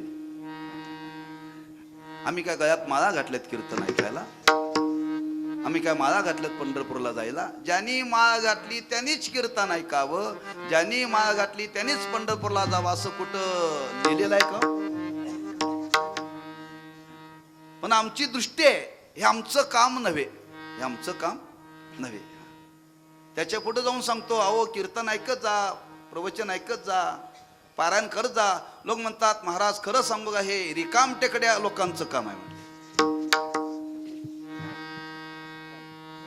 आम्ही काय गळ्यात माळा घातल्यात कीर्तन ऐकायला, आम्ही काय माळा घातल्यात पंढरपूरला जायला. ज्यांनी माळ घातली त्यांनीच कीर्तन ऐकावं, ज्यांनी माळ घातली त्यांनीच पंढरपूरला जावं असं कुठं लिहिलेलं आहे का. पण आमची दृष्टी आहे, हे आमचं काम नव्हे, हे आमचं काम नव्हे. त्याच्या पुढे जाऊन सांगतो अहो कीर्तन ऐकत जा, प्रवचन ऐकत जा, पारायण करत जा. लोक म्हणतात महाराज खरं सांगू का हे रिकाम टेकड्या लोकांचं काम आहे,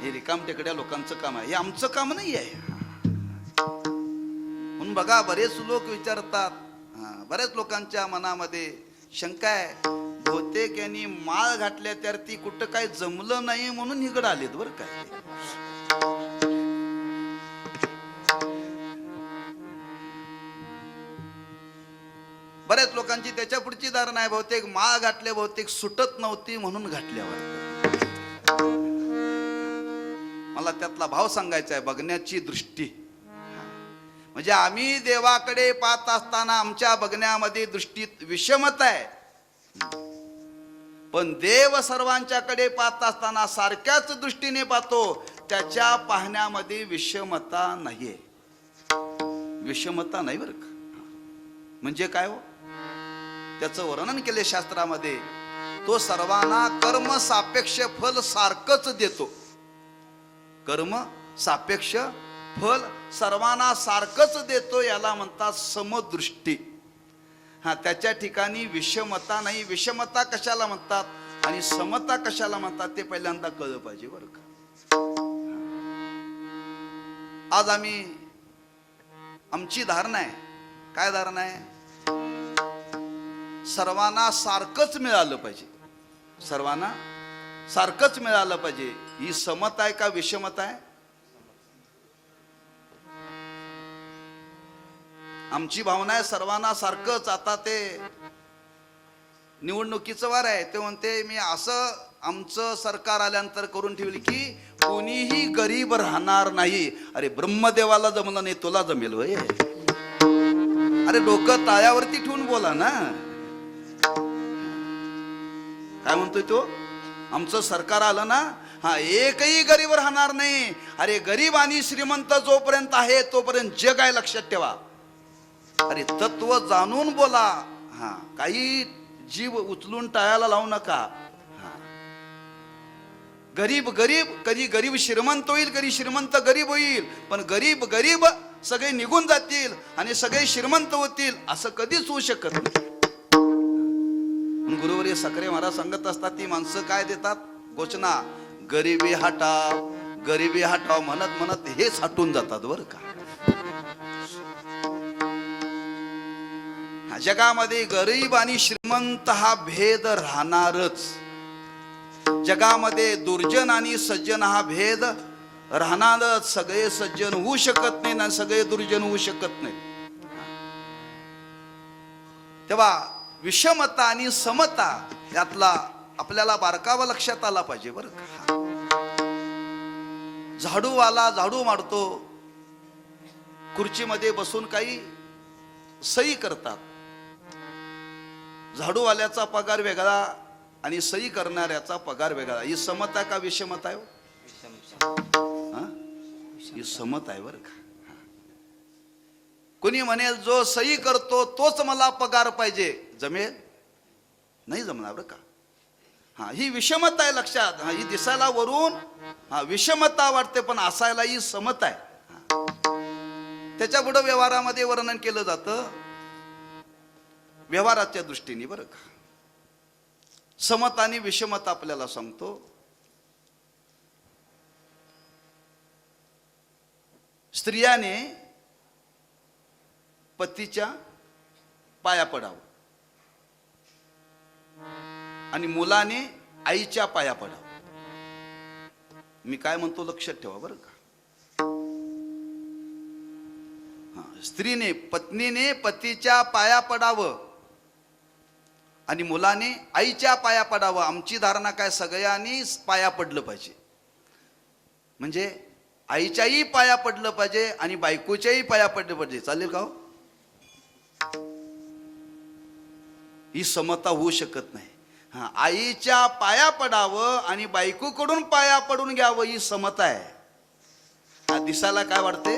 हे रिकाम टेकड्या लोकांचं काम आहे, हे आमचं काम नाही आहे. म्हणून बघा बरेच लोक विचारतात, बऱ्याच लोकांच्या मनामध्ये शंका आहे, बहुतेक यांनी माळ घातल्या तर ती कुठं काय जमलं नाही म्हणून इकडं आलेत बरं काय. बऱ्याच लोकांची त्याच्या पुढची धारणा आहे, बहुतेक माळ घातल्या बहुतेक सुटत नव्हती म्हणून घातल्यावर. मला त्यातला भाव सांगायचा आहे, बघण्याची दृष्टी. म्हणजे आम्ही देवाकडे पाहत असताना आमच्या बघण्यामध्ये दृष्टीत विषमता आहे, पण देव सर्वांच्याकडे पाहत असताना सारख्याच दृष्टीने पाहतो, त्याच्या पाहण्यामध्ये विषमता नाहीये, विषमता नाही बरं का. म्हणजे काय हो, त्याचं वर्णन केले शास्त्रामध्ये. तो सर्वांना कर्म सापेक्ष फल सारखंच देतो, कर्म सापेक्ष फल सर्वांना सारखंच देतो, याला म्हणतात समदृष्टी. हा त्याच्या ठिकाणी विषमता नाही. विषमता कशाला म्हणतात आणि समता कशाला म्हणतात ते पहिल्यांदा कळलं पाहिजे बरं का. आज आम्ही आमची धारणा आहे, काय धारणा आहे, सर्वांना सारखंच मिळालं पाहिजे, सर्वांना सारखंच मिळालं पाहिजे. ही समता आहे का विषमता आहे. आमची भावना आहे सर्वांना सारखंच. आता ते निवडणुकीचं वार आहे, ते म्हणते मी असं आमचं सरकार आल्यानंतर करून ठेवली की कोणीही गरीब राहणार नाही. अरे ब्रह्मदेवाला जमलं नाही, तुला जमेल होय? अरे डोकं ताळ्यावरती ठेवून बोला ना. काय म्हणतोय तो? आमचं सरकार आलं ना, हा एकही गरीब राहणार नाही. अरे गरीब आणि श्रीमंत जोपर्यंत आहे तोपर्यंत जग आहे, लक्षात ठेवा. अरे तत्व जाणून बोला. हा काही जीव उचलून टाळायला लावू नका. हा गरीब गरीब, कधी गरीब श्रीमंत होईल, कधी श्रीमंत गरीब होईल, पण गरीब गरीब सगळे निघून जातील आणि सगळे श्रीमंत होतील असं कधीच होऊ शकत नाही. गुरुवर्य सकरे महाराज सांगत असतात, ती माणसं काय देतात घोषणा, गरिबी हटाव गरिबी हटाव म्हणत म्हणत हेच हटून जातात बरं का. जगामध्ये गरीब आणि श्रीमंत हा भेद राहणारच. जगामध्ये दुर्जन आणि सज्जन हा भेद राहणारच. सगळे सज्जन होऊ शकत नाही ना सगळे दुर्जन होऊ शकत नाही. तेव्हा विषमता आणि समता यातला आपल्याला बारकावा लक्षात आला पाहिजे बरं का. झाडूवाला झाडू मारतो, खुर्चीमध्ये बसून काही सही करतात. झाडूवाल्याचा पगार वेगळा आणि सही करणाऱ्याचा पगार वेगळा. ही समता का विषमता आहे? ही समता आहे बरं का. कोणी म्हणेल जो सही करतो तोच मला पगार पाहिजे, जमेल? नाही जमणार बरं का. हा ही विषमता आहे लक्षात. ही दिसायला वरून विषमता वाटते, पण असायला ही समता आहे. त्याच्या पुढे व्यवहारामध्ये वर्णन केलं जातं व्यवहाराच्या दृष्टीने बरं का. समता आणि विषमता आपल्याला सांगतो. स्त्रियाने पतीच्या पाया पडावं आणि मुलाने आईच्या पाया पडावं. मी काय म्हणतो लक्षात ठेवा बरं का. स्त्रीने पत्नीने पतीच्या पाया पडावं आणि मुलाने आईच्या पाया पडावं. आमची धारणा काय, सगळ्यांनी पाया पडलं पाहिजे. म्हणजे आईच्याही पाया पडलं पाहिजे आणि बायकोच्याही पाया पडलं पाहिजे. चालेल का हो? ही समता होऊ शकत नाही. हा आईच्या पाया पडावं आणि बायकोकडून पाया पडून घ्यावं ही समता आहे. दिसायला काय वाटते?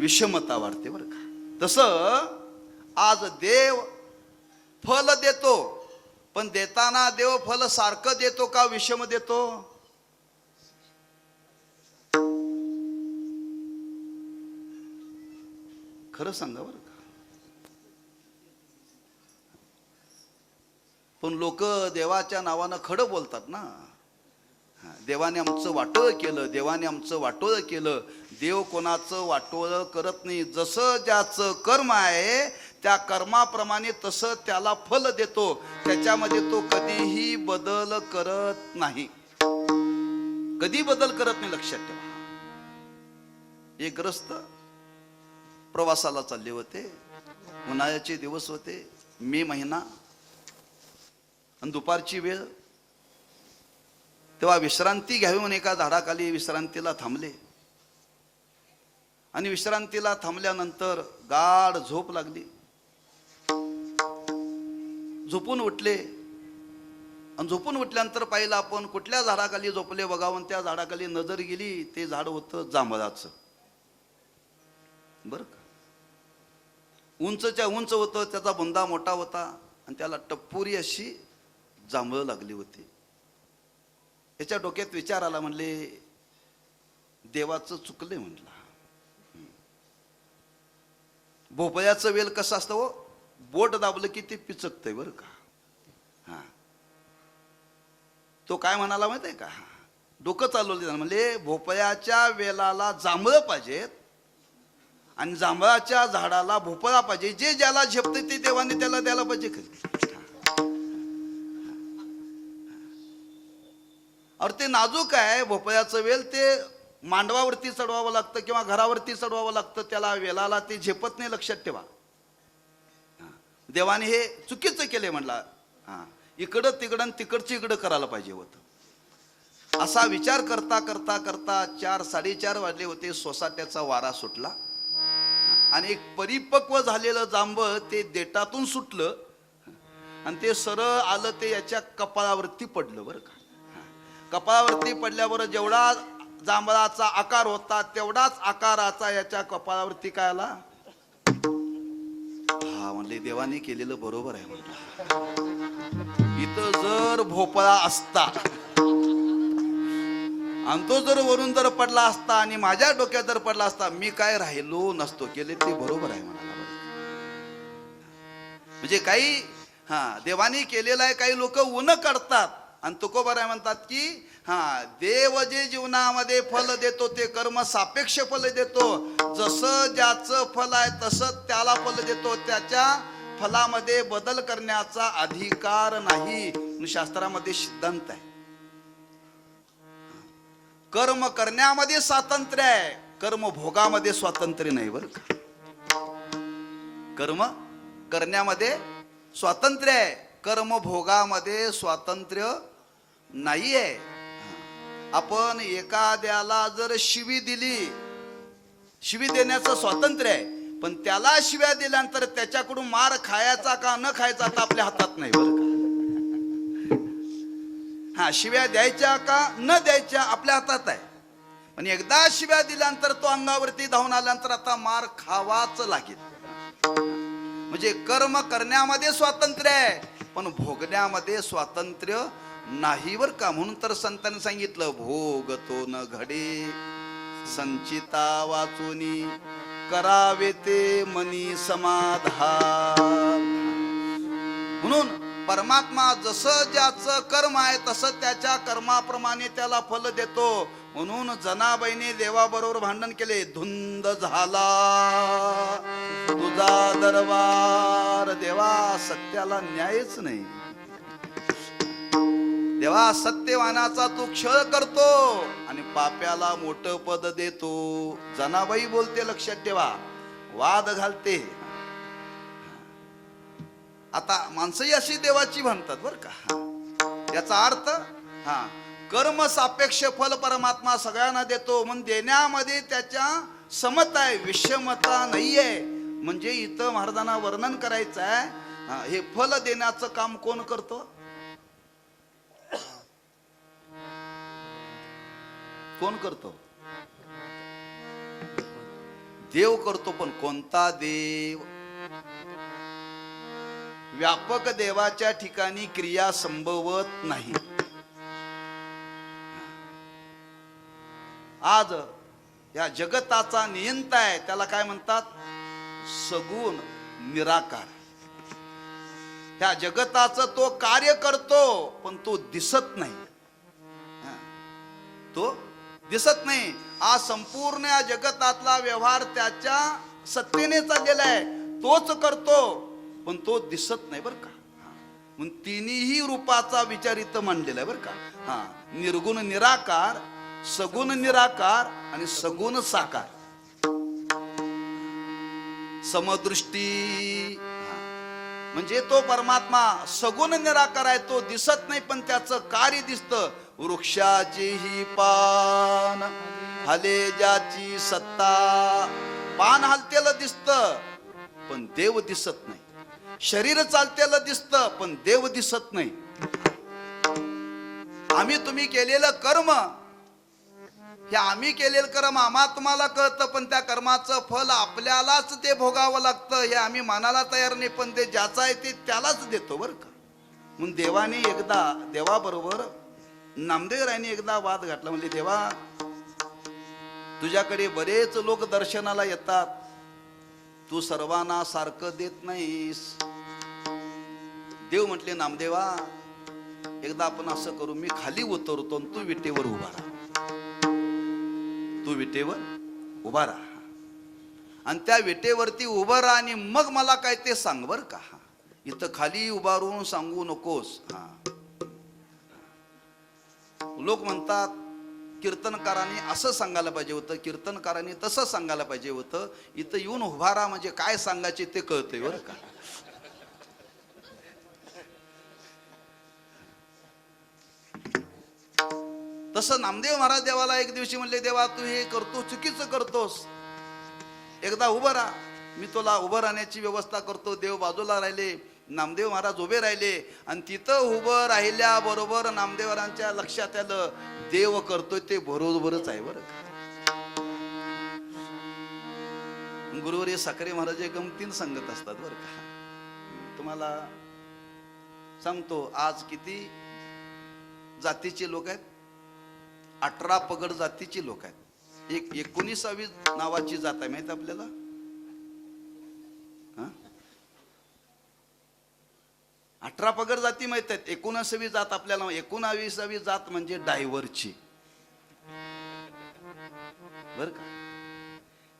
विषमता वाढते बरं का. तसं आज देव फल देतो, पण देताना देव फल सारखं देतो का विषम देतो? खरं सांगा बरं का. पण लोक देवाच्या नावानं खडं बोलतात ना. देवाने आमचं वाटोळ केलं, देवाने आमचं वाटोळ केलं. देव कोणाचं वाटोळ करत नाही. जसं ज्याचं कर्म आहे त्या कर्माप्रमाणे तसं त्याला फल देतो. त्याच्यामध्ये तो कधीही बदल करत नाही. कधी बदल करत नाही, लक्षात ठेवा. एक ग्रस्त प्रवासाला चालले होते. उन्हाळ्याचे दिवस होते, मे महिना आणि दुपारची वेळ. तेव्हा विश्रांती घ्यावी म्हणून एका झाडाखाली विश्रांतीला थांबले. आणि विश्रांतीला थांबल्यानंतर गाढ झोप लागली. झोपून उठले आणि झोपून उठल्यानंतर पाहिलं आपण कुठल्या झाडाखाली झोपले बघावं. त्या झाडाखाली नजर गेली, ते झाड होतं जांभळाचं बरं का. उंचच्या उंच होतं, त्याचा बुंदा मोठा होता आणि त्याला टप्पुरी अशी जांभळं लागली होती. याच्या डोक्यात विचार आला, म्हणले देवाचं चुकले. म्हणला भोपळ्याचं वेल कसं असतं हो, बोट दाबलं की ते पिचकतंय बरं का. हा तो काय म्हणाला माहिती आहे का, डोकं चालवलं. म्हणजे भोपळ्याच्या वेलाला जांभळं पाहिजेत आणि जांभळाच्या झाडाला भोपळा पाहिजे. जे ज्याला झेपते ते देवाने त्याला द्यायला पाहिजे. और ते नाजूक आहे भोपळ्याचं वेल, ते मांडवावरती चढवावं लागतं किंवा घरावरती चढवावं लागतं. त्याला वेलाला ते झेपत नाही, लक्षात ठेवा. देवाने हे चुकीचं केलंय म्हणला. इकडं तिकडं तिकडचं इकडं करायला पाहिजे होतं. असा विचार करता करता करता 4-4:30 वाजले होते. सोसाट्याचा वारा सुटला आणि एक परिपक्व झालेलं जांभळ ते देठातून सुटलं आणि ते सरळ आलं, ते याच्या कपाळावरती पडलं बरं का. कपाळावरती पडल्यावर जेवढा जांभळाचा आकार होता तेवढाच आकाराचा याच्या कपाळावरती काय आला. हा म्हणले देवाने केलेलं बरोबर आहे म्हणलं. इथं जर भोपळा असता आणि तो जर वरून जर पडला असता आणि माझ्या डोक्यात जर पडला असता, मी काय राहिलो नसतो. केले ते बरोबर आहे म्हणाला. म्हणजे काही देवाने केलेलं आहे. काही लोक उन काढतात आणि तुकोबाराय म्हणतात की देव जे जीवनामध्ये फल देतो ते कर्म सापेक्ष फल देतो. जसं ज्याचं फल आहे तसं त्याला फल देतो. त्याच्या फलामध्ये बदल करण्याचा अधिकार नाही. शास्त्रामध्ये सिद्धांत आहे. कर्म करण्यामध्ये स्वातंत्र्य आहे, कर्म भोगामध्ये स्वातंत्र्य नाही बरं का. कर्म करण्यामध्ये स्वातंत्र्य आहे, कर्म भोगामध्ये स्वातंत्र्य नाही आहे. आपण एखाद्याला जर शिवी दिली, शिवी देण्याचं स्वातंत्र्य आहे, पण त्याला शिव्या दिल्यानंतर त्याच्याकडून मार खायचा का न खायचा तर आपल्या हातात नाही बरं का. शिव्या द्यायच्या का न द्यायच्या आपल्या हातात आहे. पण एकदा शिव्या दिल्यानंतर तो अंगावरती धावून आल्यानंतर आता मार खावाच लागेल. म्हणजे कर्म करण्यामध्ये स्वातंत्र्य आहे पण भोगण्यामध्ये स्वातंत्र्य नाही बर का. म्हणून तर संतांनी सांगितलं, भोगतो न घडे संचिता वाचुनी करावे ते मनी समाधान. म्हणून परमात्मा जसं ज्याचं कर्म आहे तसं त्याच्या कर्माप्रमाणे त्याला फल देतो. म्हणून जनाबाईने देवाबरोबर भांडण केले. धुंद झाला तुझा दरबार, देवा सत्याला न्यायच नाही. देवा सत्यवानाचा तू छळ करतो आणि पाप्याला मोठं पद देतो. जनाबाई बोलते, लक्षात ठेवा, वाद घालते. आता माणसंही अशी देवाची म्हणतात बर का. याचा अर्थ कर्म सापेक्ष फल परमात्मा सगळ्यांना देतो. म्हणून देण्यामध्ये त्याच्या समता आहे, विषमता नाहीये. म्हणजे इथं महाराजांना वर्णन करायचं आहे, हे फल देण्याचं काम कोण करतो? कोण करतो? देव करतो. पण कोणता देव? व्यापक देवाच्या ठिकाणी क्रिया संभवत नाही. आज या जगताचा नियंता आहे, त्याला काय म्हणतात? सगुण निराकार. ह्या जगताचं तो कार्य करतो पण तो दिसत नाही. तो दिसत नाही. आज संपूर्ण या जगतातला व्यवहार त्याच्या सत्तेने चाललेला आहे. तोच करतो पण तो दिसत नाही बरं का. म्हणून तिन्ही रूपाचा विचार इथं मांडलेला आहे बरं का. निर्गुण निराकार, सगुण निराकार आणि सगुण साकार. समदृष्टी म्हणजे तो परमात्मा सगुण निराकार आहे, तो दिसत नाही पण त्याचं कार्य दिसतं. वृक्षाची ही पान हले ज्याची सत्ता, पान हलतेलं दिसतं पण देव दिसत नाही. शरीर चालतेलं दिसतं पण देव दिसत नाही. आम्ही तुम्ही केलेलं कर्म, हे आम्ही केलेलं कर्म आम्हा तुम्हाला कळतं पण त्या कर्माचं फल आपल्यालाच ते भोगावं लागतं. हे आम्ही मानायला तयार नाही पण ते ज्याचं आहे ते त्यालाच देतो बरं का. म्हणून देवाने एकदा, देवाबरोबर नामदेवरायांनी एकदा वाद घातला. म्हणजे देवा, तुझ्याकडे बरेच लोक दर्शनाला येतात, तू सर्वांना सारखं देत नाहीस. देव म्हटले, नामदेवा एकदा आपण असं करू, मी खाली उतरतो तू विटेवर उभा राहा. तू विटेवर उभा राहा आणि त्या विटेवरती उभं राहा आणि मग मला काय ते सांग बर का. इथं खाली उभा राहून सांगू नकोस. लोक म्हणतात कीर्तनकारांनी असं सांगायला पाहिजे होतं, कीर्तनकारांनी तसं सांगायला पाहिजे होतं. इथं येऊन उभा राहा म्हणजे काय सांगायचे ते कळतंय बरं का. तसं नामदेव महाराज देवाला एक दिवशी म्हणले, देवा तू हे करतो चुकीचं करतोस, एकदा उभं राहा, मी तुला उभं राहण्याची व्यवस्था करतो. देव बाजूला राहिले, नामदेव महाराज उभे राहिले आणि तिथं उभं राहिल्याबरोबर नामदेवरांच्या लक्षात आलं देव करतोय ते बरोबरच आहे बरं का. गुरुवर्य साखरे महाराज हे गमतीन सांगत असतात बरं का. तुम्हाला सांगतो आज किती जातीचे लोक आहेत, 18 पगड जातीची लोक आहेत. एक 19वी नावाची जात आहे माहित आपल्याला. हा 18 पगड जाती माहित आहेत. 19वी जात आपल्याला, 19वी जात म्हणजे डायव्हरची बर का.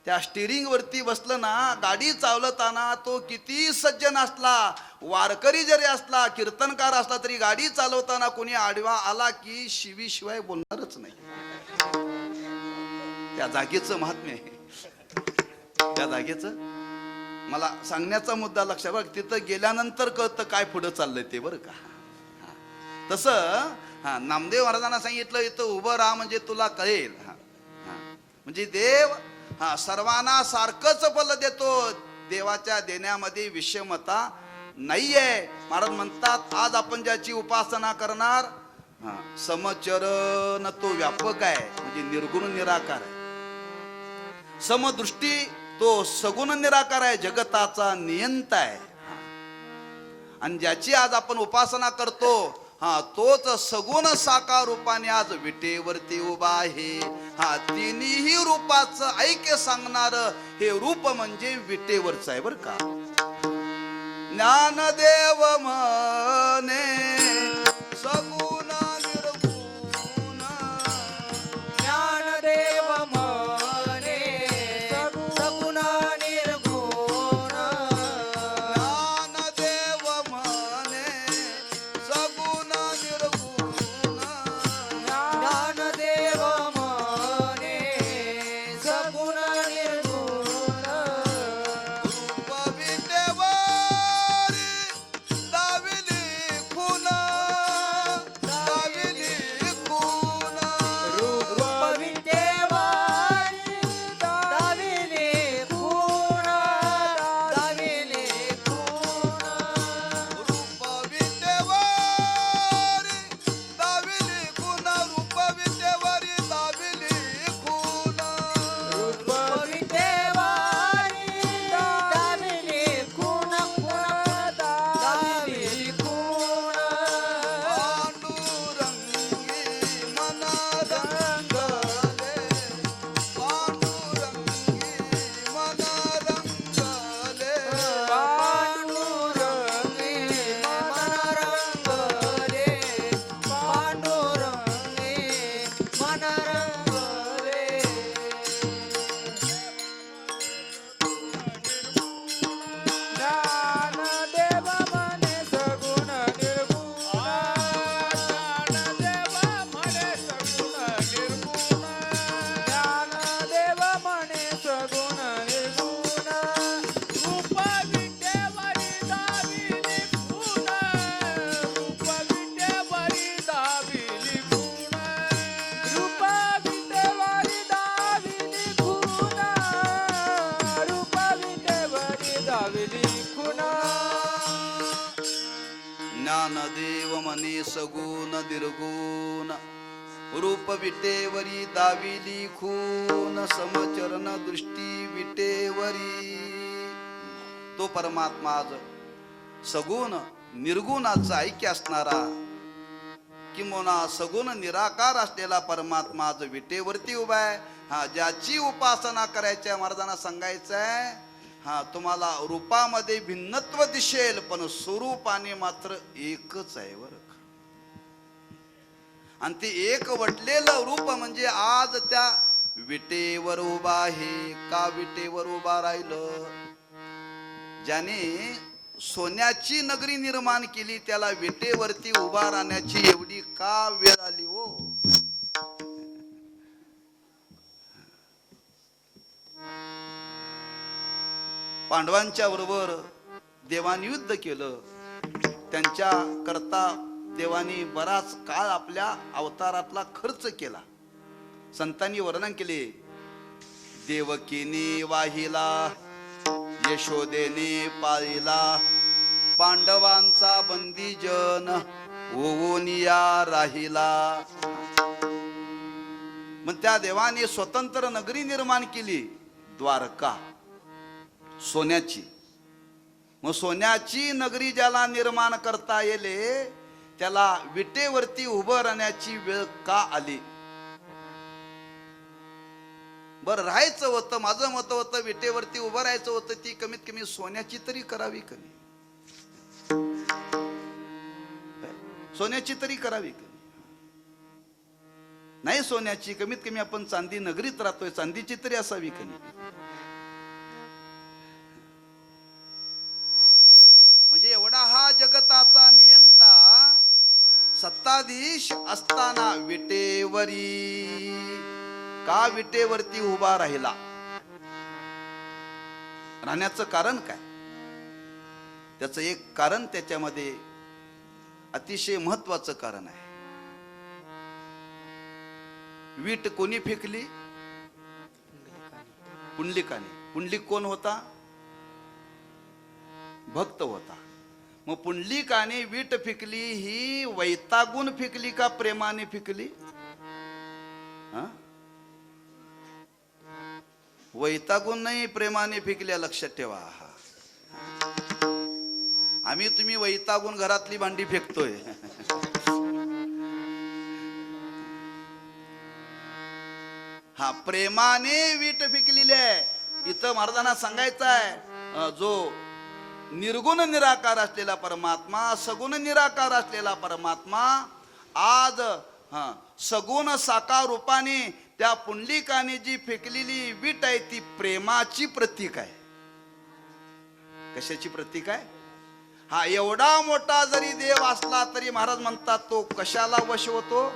त्या स्टिअरिंग वरती बसलं ना, गाडी चालवताना तो किती सज्जन असला, वारकरी जरी असला, कीर्तनकार असला, तरी गाडी चालवताना कोणी आडवा आला की शिवीशिवाय बोलणारच नाही. त्या जागेचं महात्म्य आहे. त्या जागेचं मला सांगण्याचा मुद्दा लक्षात बघ, तिथं गेल्यानंतर कळतं काय पुढं चाललंय ते बरं का. तसं नामदेव महाराजांना सांगितलं इथं उभं राहा म्हणजे तुला कळेल. म्हणजे देव सर्वांना सारखंच फल देतो, देवाच्या देण्यामध्ये विषमता नाहीये. महाराज म्हणतात आज आपण ज्याची उपासना करणार समचरण तो व्यापक आहे, म्हणजे निर्गुण निराकार आहे. समदृष्टी तो सगुण निराकार आहे, जगताचा नियंता आहे. आणि ज्याची आज आपण उपासना करतो तोच सगुण साकार रूपाने आज विटेवरती उभा आहे. तिन्ही रूपाचं ऐक्य सांगणार हे रूप म्हणजे विटेवरच आहे बर का. ज्ञानदेव म्हणे सगुण निर्गुण,
ज्ञानदेव म्हणे सगुण निर्गुण,
ज्ञानदेव म्हणे सगुण निर्गुण,
ज्ञानदेव म्हणे सगुण निर्गुण,
रूप विटेवरी दाविली खून, दाविली खून,
रूप विटेवारी दाविले खूण, दाविले खूण,
रूप विटेवरी दाविली खून, रूप विटेवरी दाविली खून,
रूप विटेवारी दाविले खूण, दाविले खूण,
पांडुरंगी मन रंगले, पांडुरंगी मन रंगले,
पांडुरंगी मन रंगले, पांडुरंगी मन रंगले.
ज्ञानदेव म्हणे सगुण निर्गुण, ज्ञानदेव म्हणे सगुण निर्गुण, ज्ञानदेव म्हणे सगुण निर्गुण, रूप विटेवरी दाविली खूण, रूप विटेवरी दाविली खूण, रूप विटेवरी दाविली खूण, रूप विटेवरी दाविली खूण.
ज्ञानदेव मने सगुण निर्गुण, रूप विटेवरी दाविली खून, समचरण दृष्टी विटेवरी. तो परमात्मा आज सगुण निर्गुणाचा ऐक्य असणारा, किंवा सगुण निराकार असलेला परमात्मा आज विटेवरती उभा आहे. ज्याची उपासना करायची महाराजांना सांगायचं आहे. तुम्हाला रूपामध्ये भिन्नत्व दिसेल पण स्वरूपाने मात्र एकच आहे बरं का. आणि ते एक वटलेलं रूप म्हणजे आज त्या विटेवर उभा आहे. का विटेवर उभा राहिलं? ज्याने सोन्याची नगरी निर्माण केली त्याला विटेवरती उभा राहण्याची एवढी का वेळ आली हो? पांडवांच्या बरोबर देवाने युद्ध केलं, त्यांच्या करता देवानी बराच काळ आपल्या अवतारातला खर्च केला. संतांनी वर्णन केले, देवकीने वाहिला, यशोदेने पाळिला, पांडवांचा बंदीजन ओवोनिया राहिला. मग त्या देवाने स्वतंत्र नगरी निर्माण केली, द्वारका, सोन्याची. मग सोन्याची नगरी ज्याला निर्माण करता येले त्याला विटेवरती उभं राहण्याची वेळ का आली? बर राहायचं होतं, माझं मत होतं विटेवरती उभं राहायचं होतं, ती कमीत कमी सोन्याची तरी करावी कमी, सोन्याची तरी करावी कमी. नाही सोन्याची, कमीत कमी आपण चांदी नगरीत राहतोय, चांदीची तरी असावी कमी. म्हणजे एवढा हा जगताचा नियंता सत्ताधीश असताना विटेवरी का विटेवरती उभा राहिला? राहण्याचं कारण काय? त्याचं एक कारण त्याच्यामध्ये अतिशय महत्वाचं कारण आहे. वीट कोणी फेकली? पुंडलिकाने. पुंडलिक कोण होता? भक्त होता. मग पुंडलिकाने वीट फेकली ही वैतागून फेकली का प्रेमाने फेकली? वैतागून नाही, प्रेमाने फेकल्या, लक्षात ठेवा. आम्ही तुम्ही वैतागून घरातली भांडी फेकतोय. हा, प्रेमाने वीट फेकलेली आहे. इथं महाराजांना सांगायचं आहे, जो निर्गुण निराकार असलेला परमात्मा, सगुण निराकार असलेला परमात्मा आज सगुण साकार रूपाने त्या पुंडलिकाने जी फेकलेली वीट आहे ती प्रेमाची प्रतीक आहे. कशाची प्रतीक आहे? हा, एवढा मोठा जरी देव असला तरी महाराज म्हणतात तो कशाला वश होतो?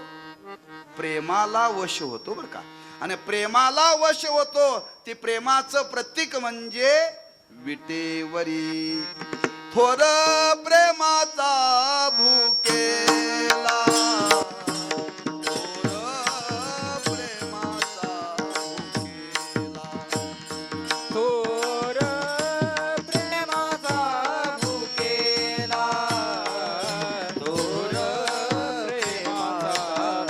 प्रेमाला वश होतो बर का. आणि प्रेमाला वश होतो, ते प्रेमाचं प्रतीक म्हणजे विटेवरी. थोर प्रेमाचा भुकेला, थोर प्रेमाचा भुकेला,
थोर प्रेमाचा भुकेला, थोर प्रेमाचा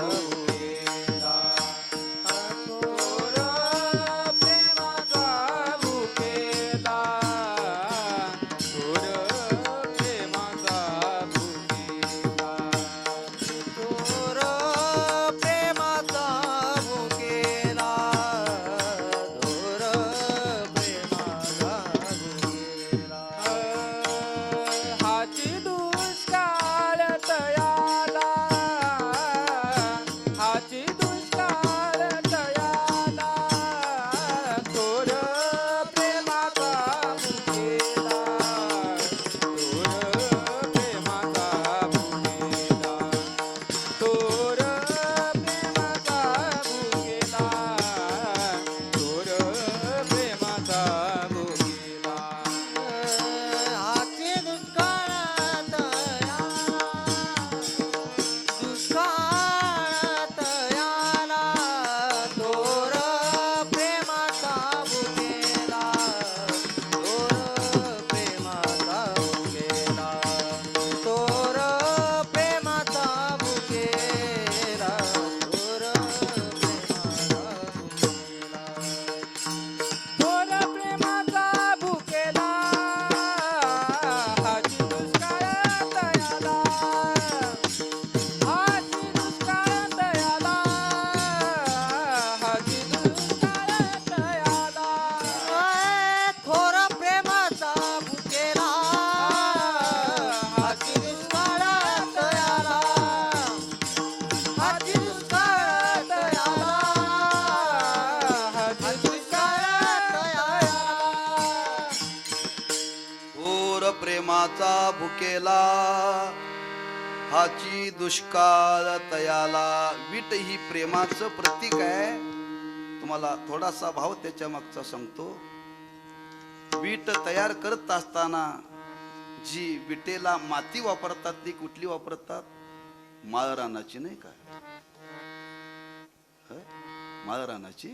भुकेला, थोर प्रेमाचा भुकेला, थोर प्रेमाचा भुकेला,
थोर प्रेमाचा भुकेला, थोर प्रेमाचा भुकेला.
हाची दुष्काळ तयाला, हाची दुष्काळ तयाला, थोर प्रेमाचा भुकेला, थोर प्रेमाचा भुकेला, थोर प्रेमाचा भुकेला, थोर प्रेमाचा भुकेला.
हाती दुष्काळात याला, दुष्काळात याला, थोर प्रेमाचा भुकेला, थोर प्रेमाचा भुकेला, थोर प्रेमाचा भुकेला, थोर प्रेमाचा भुकेला.
थोर प्रेमाचा भुकेला, हाची दुष्काळात आला, हाची दुष्काळात आला, हाची दुष्काळात आला.
थोर प्रेमाचा भुकेला, हाची दुष्काळ तयाला. वीट ही प्रेमाचं प्रतीक आहे. तुम्हाला थोडासा भाव त्याच्या मागचा सांगतो. वीट तयार करत असताना जी विटेला माती वापरतात ती कुठली वापरतात? माळरानाची नाही काय माळरानाची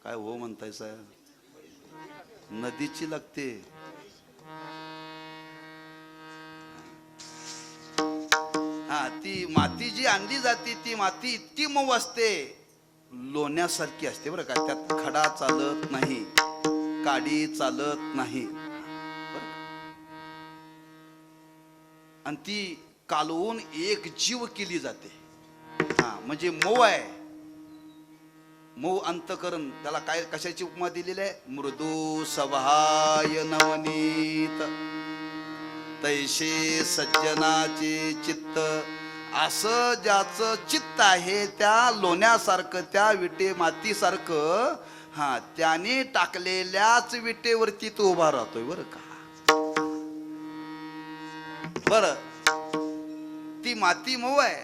काय हो म्हणताय साहेब नदीची लागते हा ती माती जी आणली जाते ती माती इतकी मऊ असते लोण्यासारखी असते बरं का त्यात खडा चालत नाही काडी चालत नाही आणि ती कालवून एक जीव केली जाते हा म्हणजे मऊ आहे मऊ अंतकरण त्याला काय कशाची उपमा दिलेली आहे मृदू सभाय नवनीत तैशे सज्जनाचे चित्त असं ज्याचं चित्त आहे त्या लोण्यासारखं त्या विटे मातीसारखं हा त्याने टाकलेल्याच विटेवरती तो उभा राहतोय बरं का बर ती माती मऊ आहे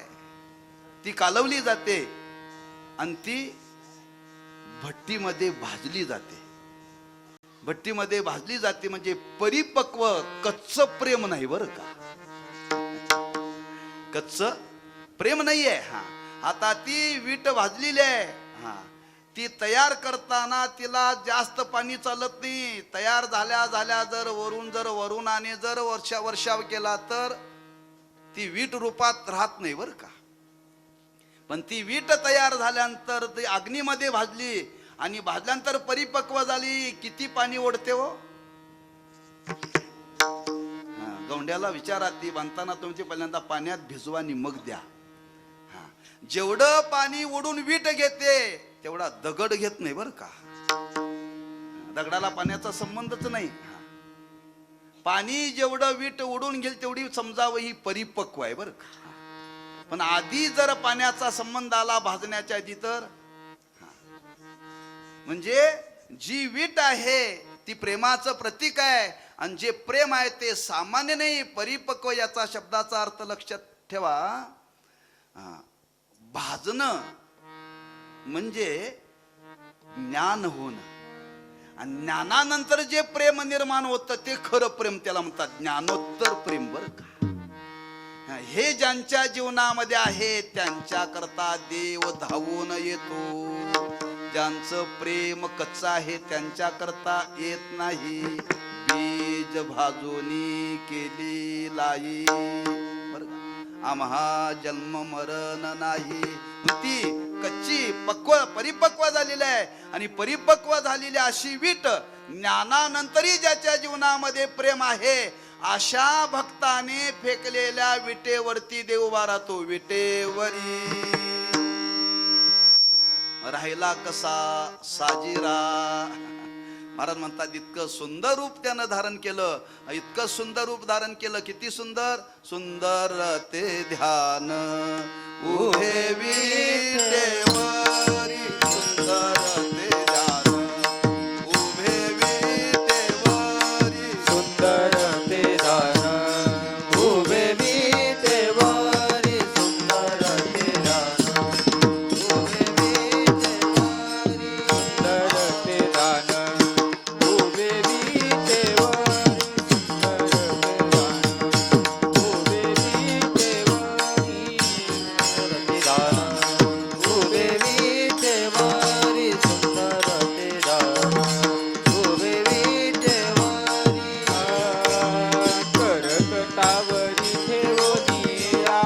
ती कालवली जाते आणि ती भट्टीमध्ये भाजली जाते भट्टीमध्ये भाजली जाते म्हणजे परिपक्व कच्च प्रेम नाही बरं का कच्च प्रेम नाहीये हा आता ती वीट भाजलेली आहे हा ती तयार करताना तिला जास्त पाणी चालत नाही तयार झाल्या जर वरून आणि जर वर्षाव केला तर ती वीट रूपात राहत नाही बरं का पण ती वीट तयार झाल्यानंतर ती अग्नीमध्ये भाजली आणि भाजल्यानंतर परिपक्व झाली किती पाणी ओढते हो गौंड्याला विचारा ती बांधताना तुमची पहिल्यांदा पाण्यात भिजवा आणि मग द्या जेवढं पाणी ओढून वीट घेते तेवढा दगड घेत नाही बरं का दगडाला पाण्याचा संबंधच नाही पाणी जेवढं वीट ओढून घेईल तेवढी समजावं ही परिपक्व आहे बरं का पण आधी जर पाण्याचा संबंध आला भाजण्याच्या आधी तर म्हणजे जी वीट आहे ती प्रेमाचं प्रतीक आहे आणि जे प्रेम आहे ते सामान्य नाही परिपक्व याचा शब्दाचा अर्थ लक्षात ठेवा भाजणं म्हणजे ज्ञान होणं आणि ज्ञानानंतर जे प्रेम निर्माण होतं ते खरं प्रेम त्याला म्हणतात ज्ञानोत्तर प्रेम बरं का हे ज्यांच्या जीवनामध्ये आहे त्यांच्या करता देव धावून येतो ज्यांचं प्रेम कच्चा आहे त्यांच्या करता येत नाही बीज भाजोनी केली लाई आम्हा जन्म मरण नाही ती कच्ची परिपक्व झालेली आहे आणि परिपक्व झालेली अशी वीट ज्ञानानंतरही ज्याच्या जीवनामध्ये प्रेम आहे अशा भक्ताने फेकलेल्या विटेवरती देव उभा राहतो विटेवरी राहिला कसा साजिरा महाराज म्हणतात इतकं सुंदर रूप त्यानं धारण केलं इतकं सुंदर रूप धारण केलं किती सुंदर सुंदर ते ध्यान उभे विटेवरी सुंदर ते ध्यान उभे विटेवरी
सुंदर ते ध्यान उभे विटेवरी सुंदर ते ध्यान उभे विटेवरी सुंदर ते ध्यान उभे विटेवरी सुंदर ते ध्यान उभे विटेवरी सुंदर ते ध्यान उभे विटेवरी करकटावरी ठेवोनिया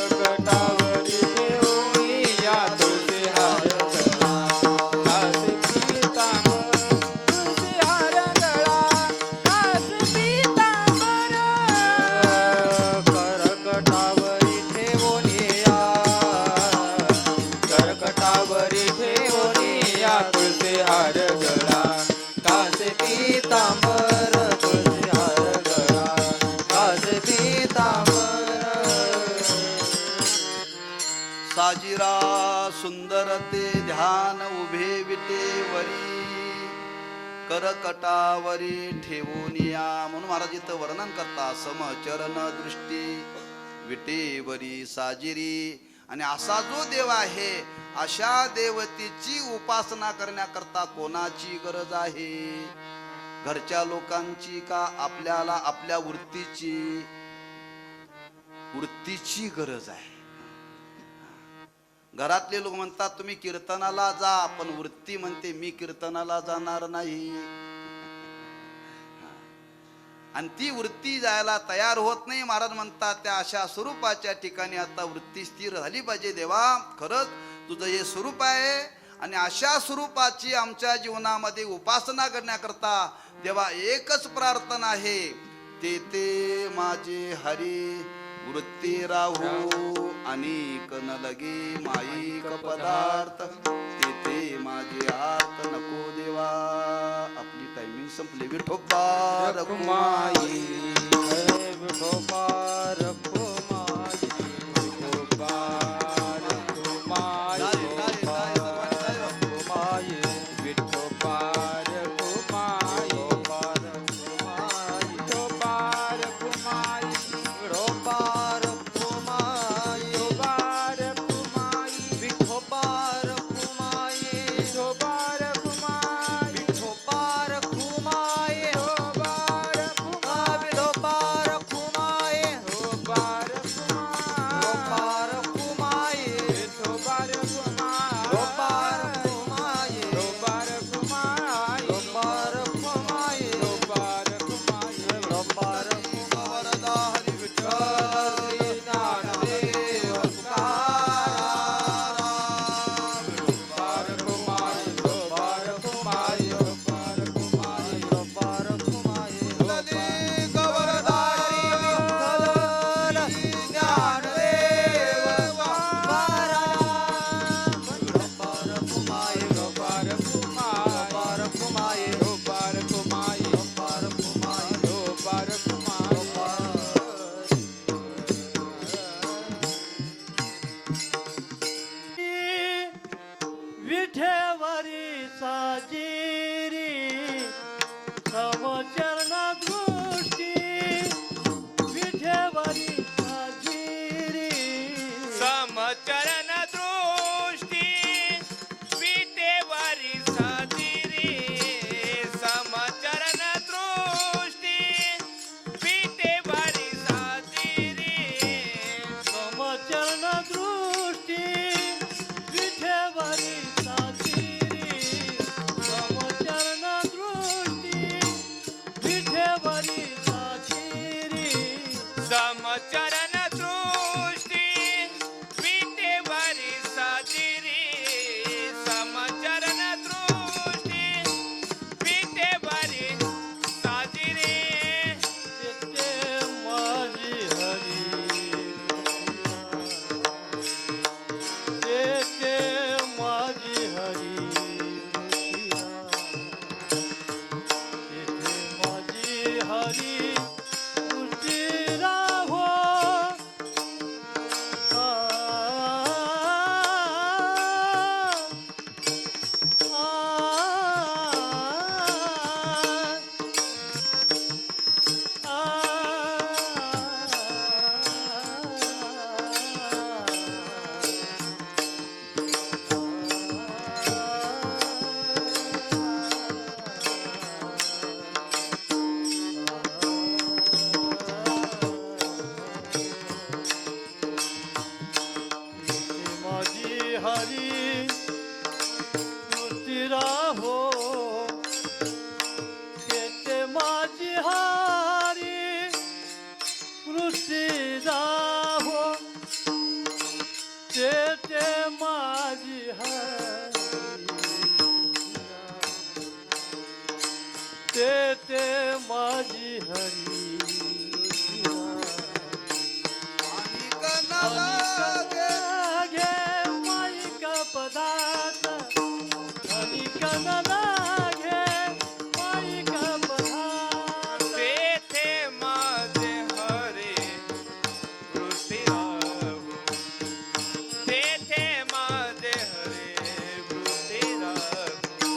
करकटावरी ठेवोनिया तुझे हार गळा कास पीतांबर तुझे हार गळा कास पीतांबर करकटावरी ठेवोनिया करकटावरी ठेवोनिया तुझे हार गळा कास पीतांबर तुझे हार गळा कास पीतांबर
साजिरा सुंदर ते ध्यान उभे विटेवरी करकटावरी ठेवूनिया म्हणून महाराज इथं वर्णन करता समचरण दृष्टी विटेवरी साजिरी आणि असा जो देव आहे अशा देवतेची उपासना करण्याकरता कोणाची गरज आहे घरच्या लोकांची का आपल्याला आपल्या वृत्तीची वृत्तीची गरज आहे. घरातले लोक म्हणतात तुम्ही कीर्तनाला जा, पण वृत्ती म्हणते मी कीर्तनाला जाणार नाही. आणि ती वृत्ती जायला तयार होत नाही. महाराज म्हणतात त्या अशा स्वरूपाच्या ठिकाणी आता वृत्ती स्थिर झाली पाहिजे. देवा खरंच तुझं हे स्वरूप आहे आणि अशा स्वरूपाची आमच्या जीवनामध्ये उपासना करण्याकरता देवा एकच प्रार्थना आहे, ते ते माझे हरी वृत्ती राहू अनेक न लगे माईक पदार्थ, ते ते माझे आर्त नको देवा. आपली टायमिंग संपली. विठोबा
रखुमाई विठोबा रखुमाई विठोबा रखुमाई रखुमाई विठोबा रखुमाई विठोबा रखुमाई
विठोबा रखुमाई
विठोबा रखुमाई
विठोबा रखुमाई
विठोबा रखुमाई
विठोबा रखुमाई
विठोबा रखुमाई
विठोबा रखुमाई
विठोबा रखुमाई
विठोबा रखुमाई
विठोबा रखुमाई
विठोबा रखुमाई
विठोबा रखुमाई
विठोबा रखुमाई
विठोबा रखुमाई
विठोबा वरदा हरी विठ्ठल
श्री ज्ञानदेव तुकाराम विठोबा रखुमाई विठोबा रखुमाई विठोबा रखुमाई विठोबा रखुमाई
ललित वरदा हरी विठ्ठल
ज्ञानदेव तुकाराम विठोबा रखुमाई विठोबा रखुमाई विठोबा रखुमाई विठोबा रखुमाई विठोबा
विठेवरी साजिरी समचरणा दृष्टी, विठेवरी साजिरी
समचरण दृष्टी विटेवारी साजिरी, समचरण दृष्टी विटेवारी साजिरी,
समचरण दृष्टी विठेवरी साजिरी, समचरण दृष्टी विठेवरी साजिरी,
समचरण दृष्टी विटेवारी साजिरी, समचरण दृष्टी विटेवारी साजिरी.
येते माझी हरी, येते माझी हरी, येते माझी हरी उशिरा हो. माझी हरी नुसती राहो, येते माझी हरी नुसती राहो, येते माझी हरी, येते माझी हरी घे माईक पदार्थ, अनिक घे माईक पदार्थ,
तेथे माझे हरे वृत्ती राहू, तेथे माझे हरे वृत्ती राहू.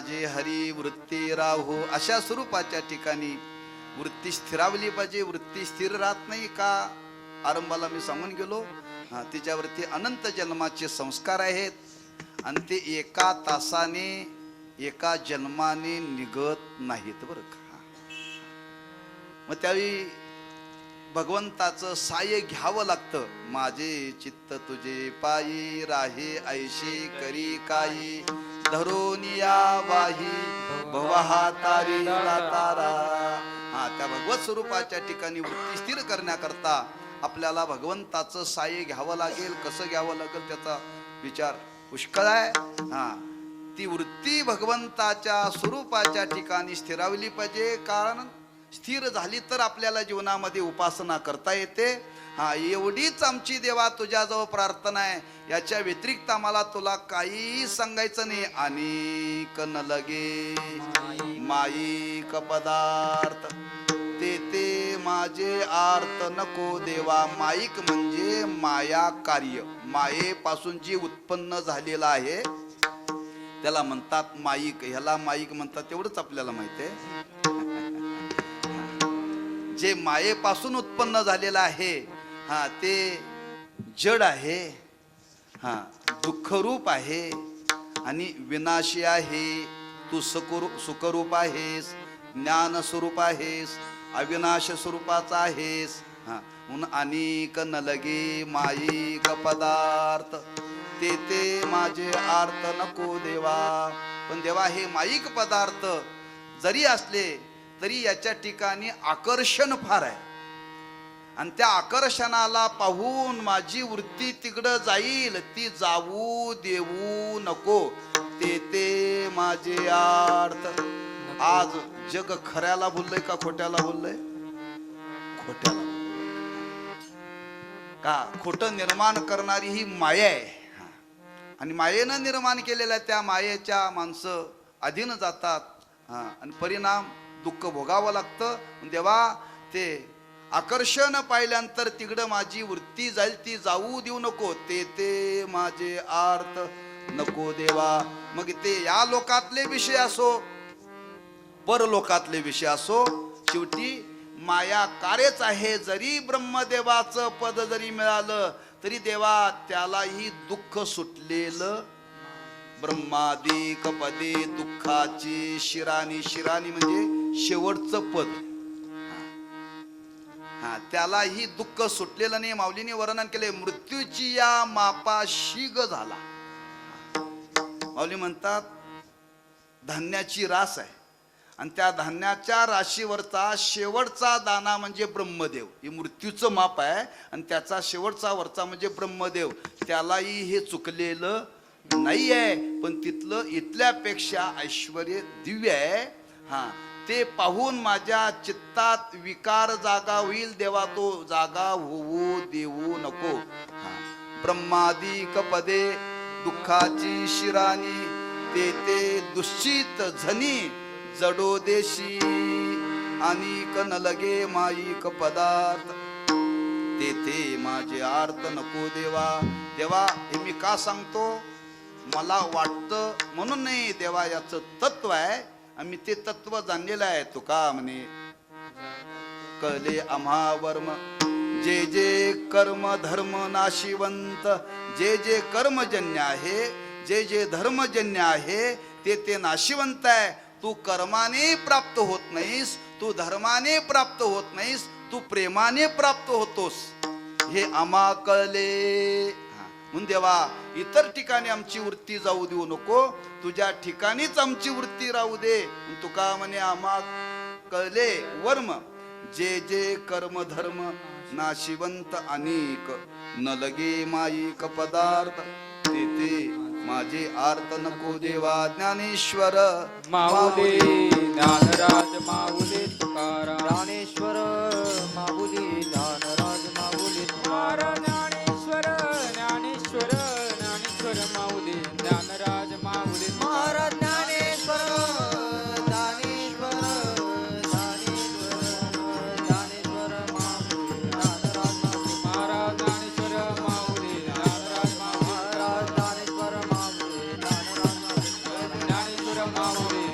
माझे हरी वृत्ती राहू. अशा स्वरूपाच्या ठिकाणी वृत्ती स्थिरावली पाहिजे. वृत्ती स्थिर राहत नाही का, आरंभाला मी सांगून गेलो. तिच्यावरती अनंत जन्माचे संस्कार आहेत आणि ते एका तासाने एका जन्माने निघत नाहीत बरं का. मग त्यावेळी भगवंताचं साह्य घ्यावं लागतं. माझे चित्त तुझे पायी राहे ऐशी करी काही धरोनिया वाही भवहा तारी तारा. त्या भगवत स्वरूपाच्या ठिकाणी वृत्ती स्थिर करण्याकरता आपल्याला भगवंताचं साह्य घ्यावं लागेल. कसं घ्यावं लागेल त्याचा विचार पुष्कळ आहे. ती वृत्ती भगवंताच्या स्वरूपाच्या ठिकाणी स्थिरावली पाहिजे. कारण स्थिर झाली तर आपल्याला जीवनामध्ये उपासना करता येते. एवढीच आमची देवा तुझ्याजवळ प्रार्थना आहे. याच्या व्यतिरिक्त आम्हाला तुला काहीही सांगायचं नाही. अनेक न लगे माईक पदार्थ ते माझे आर्त नको देवा. माईक म्हणजे माया कार्य, मायेपासून जी उत्पन्न झालेलं आहे त्याला म्हणतात माईक. ह्याला माईक म्हणतात तेवढंच आपल्याला माहिती आहे. जे मायेपासून उत्पन्न झालेलं आहे ते जड आहे, दुःखरूप आहे आणि विनाशी आहे. तू सुखरूप आहेस, ज्ञान स्वरूप आहेस, अविनाश स्वरूपाचा आहेस. म्हणून अनेक न लगे माईक पदार्थ ते माझे आर्त नको देवा. पण देवा हे माईक पदार्थ जरी असले तरी याच्या ठिकाणी आकर्षण फार आहे आणि त्या आकर्षणाला पाहून माझी वृत्ती तिकडं जाईल. ती जाऊ देऊ नको. ते माझे आर्त. आज जग खऱ्याला बोललंय का खोट्याला बोललंय? खोट्याला. का खोटं निर्माण करणारी ही माया आहे आणि मायेनं निर्माण केलेल्या त्या मायेच्या माणसं अधीन जातात आणि परिणाम दुःख भोगावं लागतं. देवा ते आकर्षण पाहिल्यानंतर तिकडं माझी वृत्ती जाईल, ती जाऊ देऊ नको. ते माझे आर्त नको देवा. मग ते या लोकातले विषय असो परलोकातले विषय असो, शेवटी माया कार्यच आहे. जरी ब्रह्मदेवाचं पद जरी मिळालं तरी देवा त्यालाही दुःख सुटलेलं. ब्रह्मादिक पदे दुःखाची शिरानी. शिरानी म्हणजे शेवटचं पद. त्यालाही दुःख सुटलेलं नाही. माऊलीने वर्णन केले मृत्यूची या मापाशी ग झाला. माऊली म्हणतात धान्याची रास आहे आणि त्या धान्याच्या राशीवरचा शेवटचा दाना म्हणजे ब्रह्मदेव. हे मृत्यूचं माप आहे आणि त्याचा शेवटचा वरचा म्हणजे ब्रह्मदेव. त्यालाही हे चुकलेलं नाही आहे. पण तिथलं इथल्यापेक्षा ऐश्वर्य दिव्य आहे. ते पाहून माझ्या चित्तात विकार जागा होईल. देवा तो जागा होऊ देऊ नको. ब्रह्मादिक पदे दुःखाची शिरानी ते दुश्चित झनी जडो देशी अनिक न लगे माईक पदार्थ ते माझे आर्त नको देवा. देवा हे मी का सांगतो? मला वाटतं म्हणून नाही. देवा याचं तत्व आहे आणि ते तत्व जाणलेलं आहे. तुका म्हणे कळले आम्हा वर्म जे जे कर्म धर्म नाशिवंत. जे जे कर्मजन्य आहे, जे जे धर्मजन्य आहे ते नाशिवंत आहे. तू कर्माने प्राप्त होत नाहीस, तू धर्माने प्राप्त होत नाहीस, तू प्रेमाने प्राप्त होतोस. हे आम्हा कळले. म्हणून देवा इतर ठिकाणी आमची वृत्ती जाऊ देऊ नको. तुझ्या ठिकाणीच आमची वृत्ती राहू दे. तुका म्हणे आम्हा कळले वर्म जे जे कर्म धर्म नाशिवंत अनेक न लगे माईक पदार्थ ते माझे आर्त नको देवा. ज्ञानेश्वर
माऊली ज्ञानराज माऊली तुकाराम.
ज्ञानेश्वर माऊली ज्ञानराज माऊली तुकाराम.
ज्ञानेश्वर ज्ञानेश्वर ज्ञानेश्वर माऊली ज्ञानराज माऊली
महाराज ज्ञानेश्वर ज्ञानेश्वर ज्ञानेश्वर माऊली ज्ञानराज माऊली.
महाराज ज्ञानेश्वर माऊली ज्ञानराज माऊली.
महाराज ज्ञानेश्वर माऊली ज्ञानराज माऊली.
ज्ञानेश्वर माऊली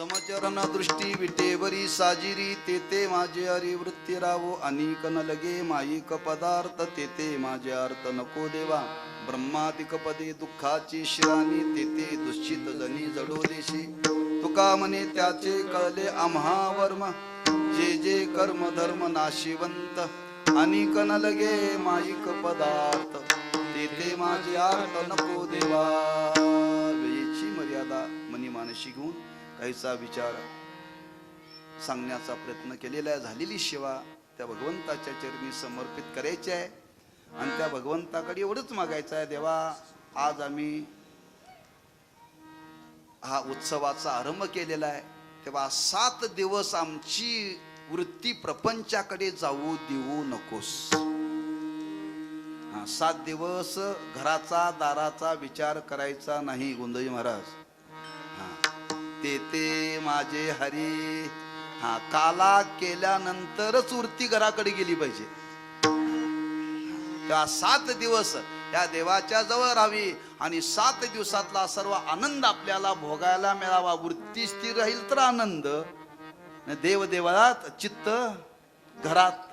समचरण दृष्टी विटेवरी साजिरी तेथे माझे हरी वृत्ती रावो अनिक न लगे माईक पदार्थ तेथे माझे अर्थ नको देवा ब्रह्मादिक पदे दुःखाची शिराणी तेथे दुश्चित जनी जडो देशी तुका म्हणे त्याचे कळले आम्हा वर्म जे जे कर्म धर्म नाशिवंत अनिक न लगे माईक पदार्थ तेथे माझे अर्थ नको देवा. वेळेची मर्यादा मनी मानशी घेऊन काहीचा विचार सांगण्याचा प्रयत्न केलेला आहे. झालेली सेवा त्या भगवंताच्या चरणी समर्पित करायची आहे आणि त्या भगवंताकडे एवढंच मागायचं आहे, देवा आज आम्ही हा उत्सवाचा आरंभ केलेला आहे तेव्हा 7 दिवस आमची वृत्ती प्रपंचाकडे जाऊ देऊ नकोस. 7 दिवस घराचा दाराचा विचार करायचा नाही. गोंधळी महाराज तेथे माझे हरी काला केल्यानंतरच वृत्ती घराकडे गेली पाहिजे. त्या 7 दिवस त्या देवाच्या जवळ राहावी आणि 7 दिवसातला सर्व आनंद आपल्याला भोगायला मिळावा. वृत्ती स्थिर राहील तर आनंद, देव देवळात चित्त घरात.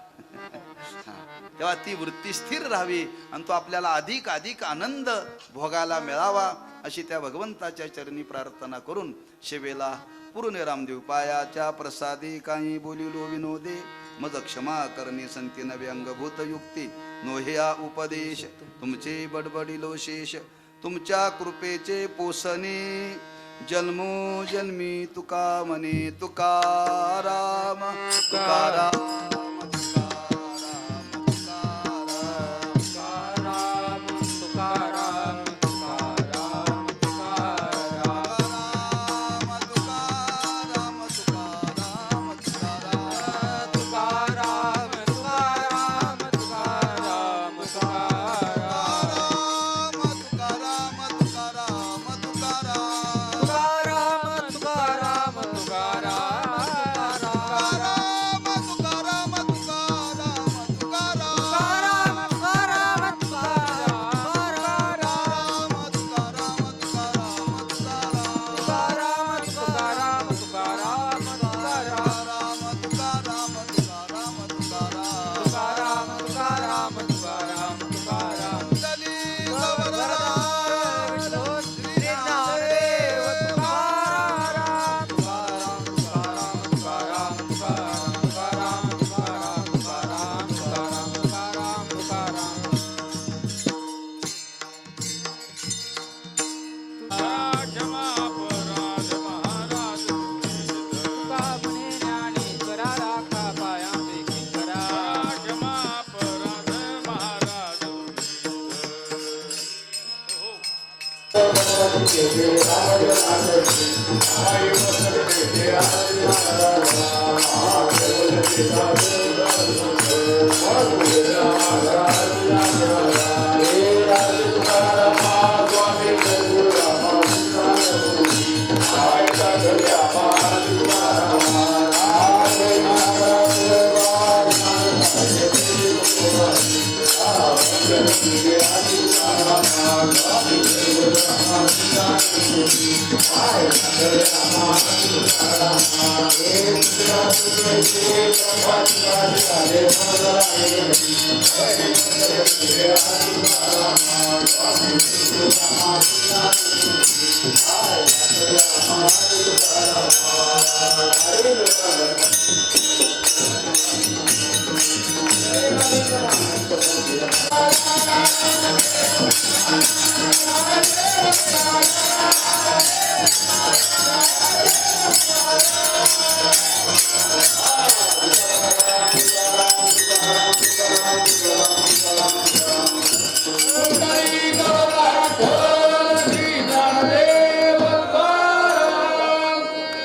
तेव्हा ती वृत्ती स्थिर राहावी आणि तो आपल्याला अधिक अधिक आनंद भोगायला मिळावा अशी त्या भगवंताच्या चरणी प्रार्थना करून सेवेला पूर्ण रामदेव पायाच्या प्रसादी काही बोलिलो विनोदे मज क्षमा करणे संती नवे अंगभूत युक्ती नोह्या उपदेश तुमचे बडबडिलो शेष तुमच्या कृपेचे पोसणे जन्मो जन्मी तुका म्हणे तुकाराम तुकाराम.